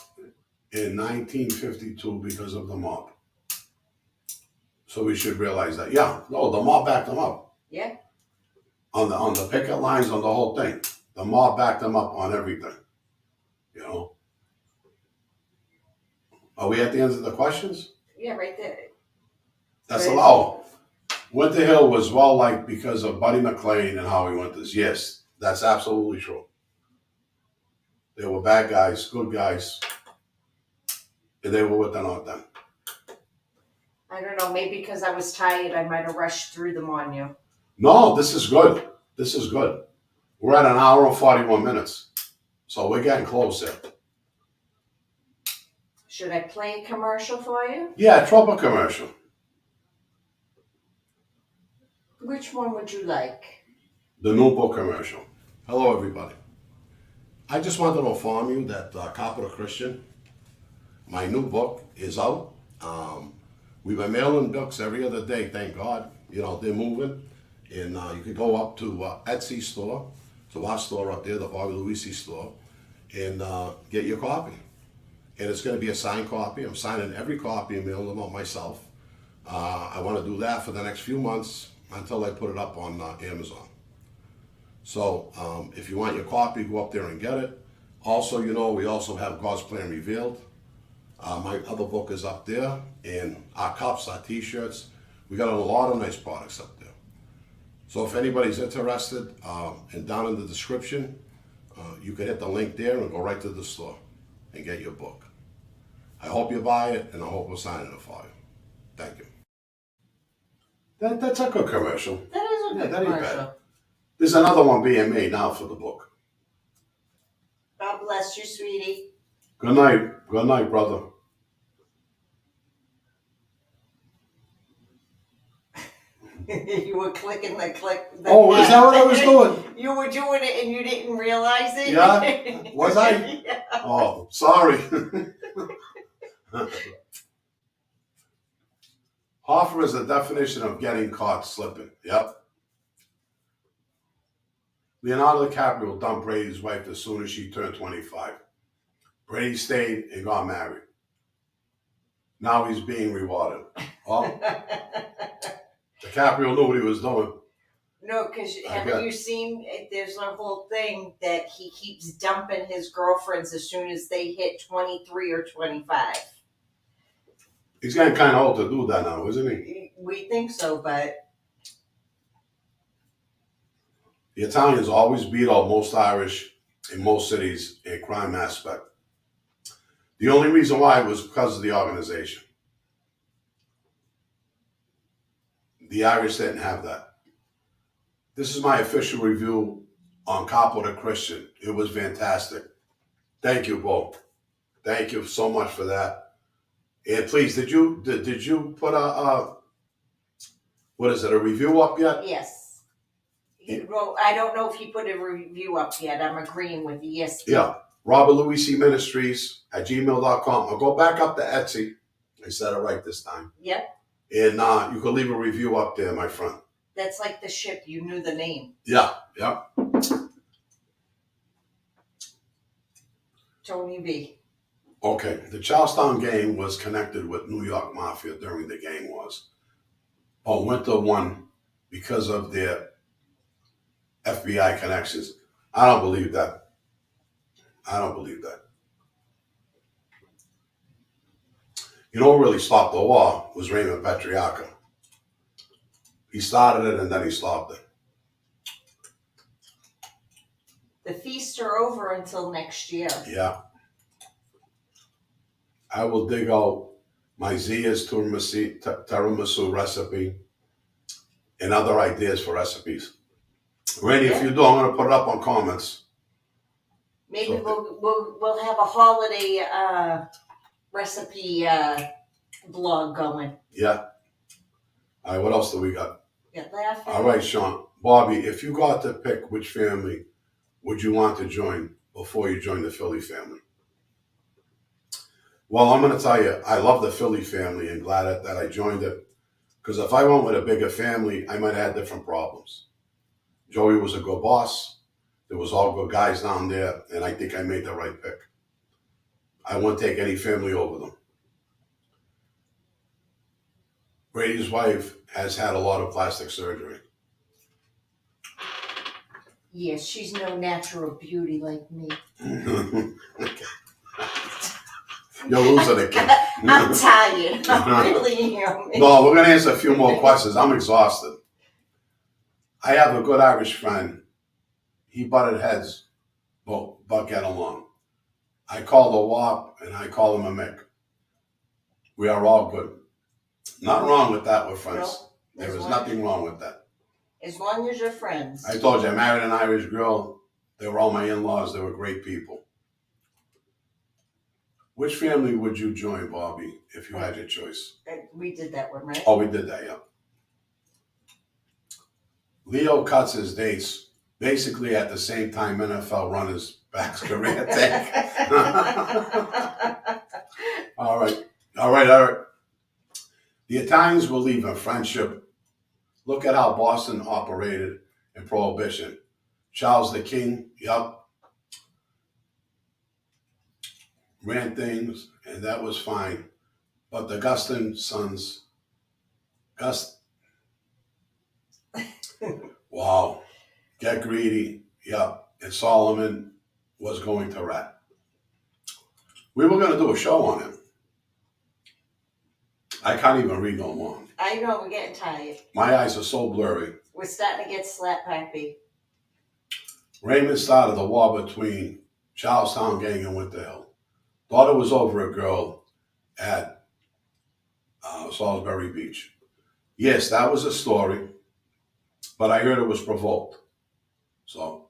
in 1952 because of the mob. So we should realize that. Yeah, no, the mob backed them up. Yeah. On the picket lines, on the whole thing. The mob backed them up on everything. You know? Are we at the end of the questions? Yeah, right there. That's a lot. Winter Hill was well liked because of Buddy McLean and Howie Winters. Yes, that's absolutely true. They were bad guys, good guys, and they were what they're not them. I don't know, maybe because I was tired, I might have rushed through them on you. No, this is good. This is good. We're at an hour and 41 minutes, so we're getting close here. Should I play a commercial for you? Yeah, Trouble commercial. Which one would you like? The new book commercial. Hello, everybody. I just wanted to inform you that Capital Christian, my new book, is out. We've been mailing books every other day, thank God. You know, they're moving. And you can go up to Etsy store, so our store up there, the Bobby Luisi store, and get your copy. And it's going to be a signed copy. I'm signing every copy and mailing them out myself. I want to do that for the next few months until I put it up on Amazon. So if you want your copy, go up there and get it. Also, you know, we also have God's Plan Revealed. My other book is up there, and our cups, our t-shirts. We got a lot of nice products up there. So if anybody's interested, and down in the description, you can hit the link there and go right to the store and get your book. I hope you buy it, and I hope we're signing it for you. Thank you. That's a good commercial. That is a good that ain't commercial. bad. There's another one being made now for the book. God bless you, sweetie. Good night. Good night, brother. You were clicking the click. Oh, is that what I was doing? You were doing it and you didn't realize it? Yeah? Was I? Yeah. Oh, sorry. Hoffa is the definition of getting caught slipping. Yep. Leonardo DiCaprio dumped Brady's wife as soon as she turned 25. Brady stayed and got married. Now he's being rewarded. Oh, DiCaprio knew what he was doing. No, because haven't you seen, there's a whole thing that he keeps dumping his girlfriends as soon as they hit 23 or 25. He's getting kind of old to do that now, isn't he? We think so, but... The Italians always beat out most Irish in most cities in crime aspect. The only reason why was because of the organization. The Irish didn't have that. This is my official review on Capo the Christian. It was fantastic. Thank you, Bo. Thank you so much for that. And please, did you put a review up yet? Yes. Well, I don't know if he put a review up yet. I'm agreeing with you. Yes. Yeah. Robert Luisi Ministries at gmail.com. I'll go back up to Etsy. I said it right this time. Yep. And you can leave a review up there, my friend. That's like the ship. You knew the name. Yeah. Yeah. Tony V. Okay. The Charlestown gang was connected with New York Mafia during the gang wars. But Winter won because of their FBI connections. I don't believe that. I don't believe that. You know what really stopped the war was Raymond PATRIARCA. He started it and then he stopped it. The feasts are over until next year. Yeah. I will dig out my Zia's tiramisu recipe and other ideas for recipes. Randy, if you do, I'm going to put it up on comments. Maybe we'll have a holiday recipe blog going. Yeah. All right, what else do we got? Get laughing. All right, Sean. Bobby, if you got to pick which family would you want to join before you join the Philly family? Well, I'm going to tell you, I love the Philly family and glad that I joined it. Because if I went with a bigger family, I might have had different problems. Joey was a good boss. There was all good guys down there, and I think I made the right pick. I wouldn't take any family over them. Brady's wife has had a lot of plastic surgery. Yes, she's no natural beauty like me. You're losing it, kid. I'm tired. I really am. No, we're going to answer a few more questions. I'm exhausted. I have a good Irish friend. He butted heads, but get along. I call the WAP and I call him a Mick. We are all good. Nothing wrong with that. We're friends. No, There is nothing wrong with that. As long as you're friends. I told you, I married an Irish girl. They were all my in-laws. They were great people. Which family would you join, Bobby, if you had your choice? We did that one, right? Oh, we did that, yeah. Leo cuts his dates basically at the same time NFL runners backs career take. All right. The Italians will leave a friendship. Look at how Boston operated in Prohibition. Charles the King, yup, ran things, and that was fine. But the Guston sons, wow, get greedy, yup, and Solomon was going to rat. We were going to do a show on him. I can't even read no more. I know, we're getting tired. My eyes are so blurry. We're starting to get slap happy. Raymond started the war between Charlestown Gang and Winter Hill. Thought it was over a girl at Salisbury Beach. Yes, that was a story, but I heard it was provoked. So,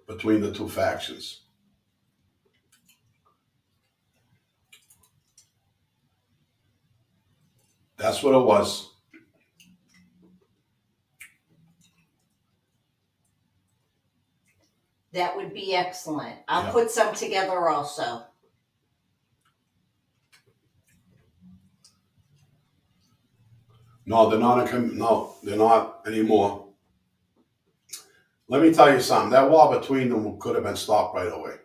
between the two factions. That's what it was. That would be excellent. I'll Yeah. put some together also. No, they're not anymore. Let me tell you something. That war between them could have been stopped right away.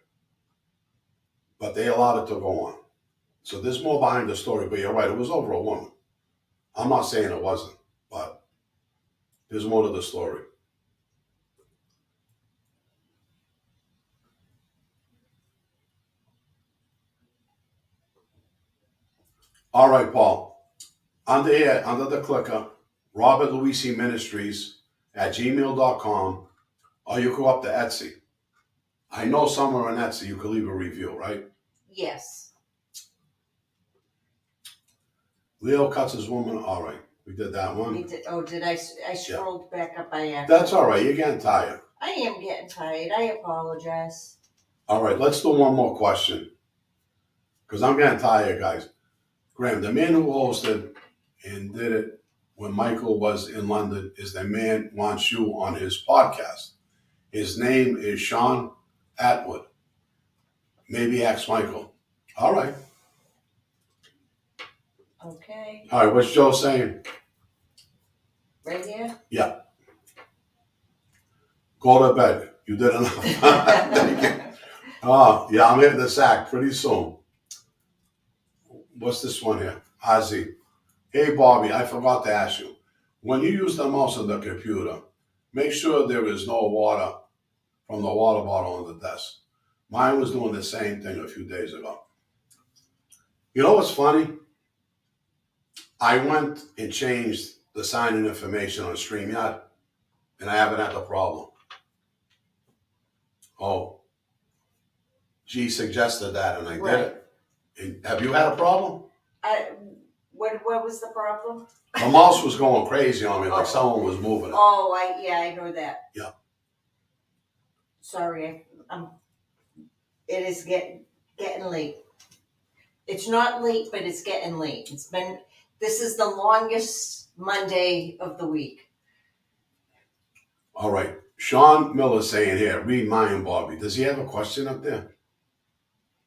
But they allowed it to go on. So there's more behind the story, but you're right. It was over a woman. I'm not saying it wasn't, but there's more to the story. All right, Paul. Under here, under the clicker, Robert Luisi Ministries at gmail.com, or you go up to Etsy. I know somewhere on Etsy you could leave a review, right? Yes. Leo cuts his woman. All right, we did that one. We did. Oh, did I scrolled back up by accident. That's all right. You're getting tired. I am getting tired. I apologize. All right, let's do one more question. Because I'm getting tired, guys. Graham, the man who hosted and did it when Michael was in London is the man wants you on his podcast. His name is Sean Atwood. Maybe ask Michael. All right. Okay. All right, what's Joe saying? Right here? Yeah. Go to bed. You did enough. Thank you. Oh, yeah, I'm hitting the sack pretty soon. What's this one here? Ozzy. Hey, Bobby, I forgot to ask you. When you use the mouse on the computer, make sure there is no water from the water bottle on the desk. Mine was doing the same thing a few days ago. You know what's funny? I went and changed the sign-in information on StreamYard, and I haven't had the problem. Oh, G suggested that, and I did it. And have you had a problem? What was the problem? The mouse was going crazy on me, like someone was moving it. Oh, I know that. Yeah. Sorry, it is getting late. It's not late, but it's getting late. This is the longest Monday of the week. All right. Sean Miller saying here, read mine, Bobby. Does he have a question up there?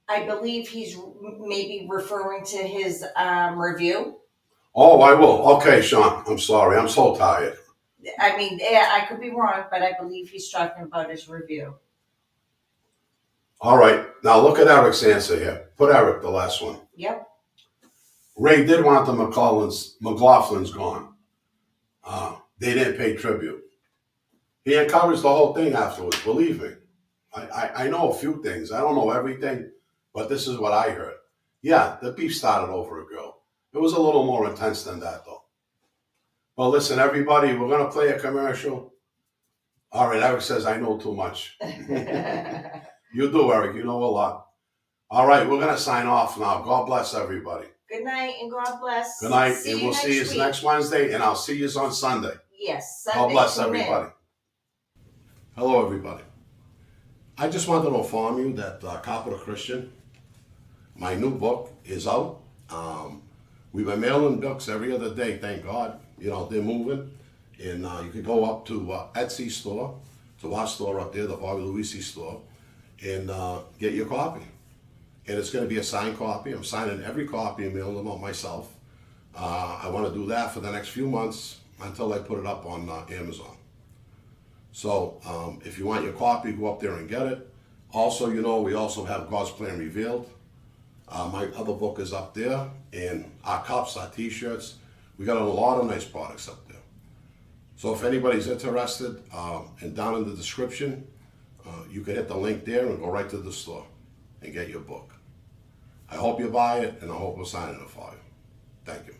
I believe he's maybe referring to his review. Oh, I will. Okay, Sean. I'm sorry. I'm so tired. I mean, yeah, I could be wrong, but I believe he's talking about his review. All right. Now look at Eric's answer here. Put Eric, the last one. Yep. Ray did want the McLaughlin's gone. They didn't pay tribute. He encouraged the whole thing afterwards, believe me. I know a few things. I don't know everything, but this is what I heard. Yeah, the beef started over a girl. It was a little more intense than that, though. Well, listen, everybody, we're going to play a commercial. All right, Eric says, I know too much. You do, Eric. You know a lot. All right, we're going to sign off now. God bless everybody. Good night and God bless. Good night, See and you we'll see you week. next Wednesday, and I'll see you on Sunday. Yes, Sunday. God bless tune in. everybody. Hello, everybody. I just wanted to inform you that Capital Christian, my new book is out. We've been mailing books every other day, thank God. You know, they're moving. And you can go up to Etsy store, to our store up there, the Bobby Luisi store, and get your copy. And it's going to be a signed copy. I'm signing every copy and mailing them out myself. I want to do that for the next few months until I put it up on Amazon. So if you want your copy, go up there and get it. Also, you know, we also have God's Plan Revealed. My other book is up there, and our cups, our t-shirts. We got a lot of nice products up there. So if anybody's interested, and down in the description, you can hit the link there and go right to the store and get your book. I hope you buy it, and I hope we'll sign it for you. Thank you.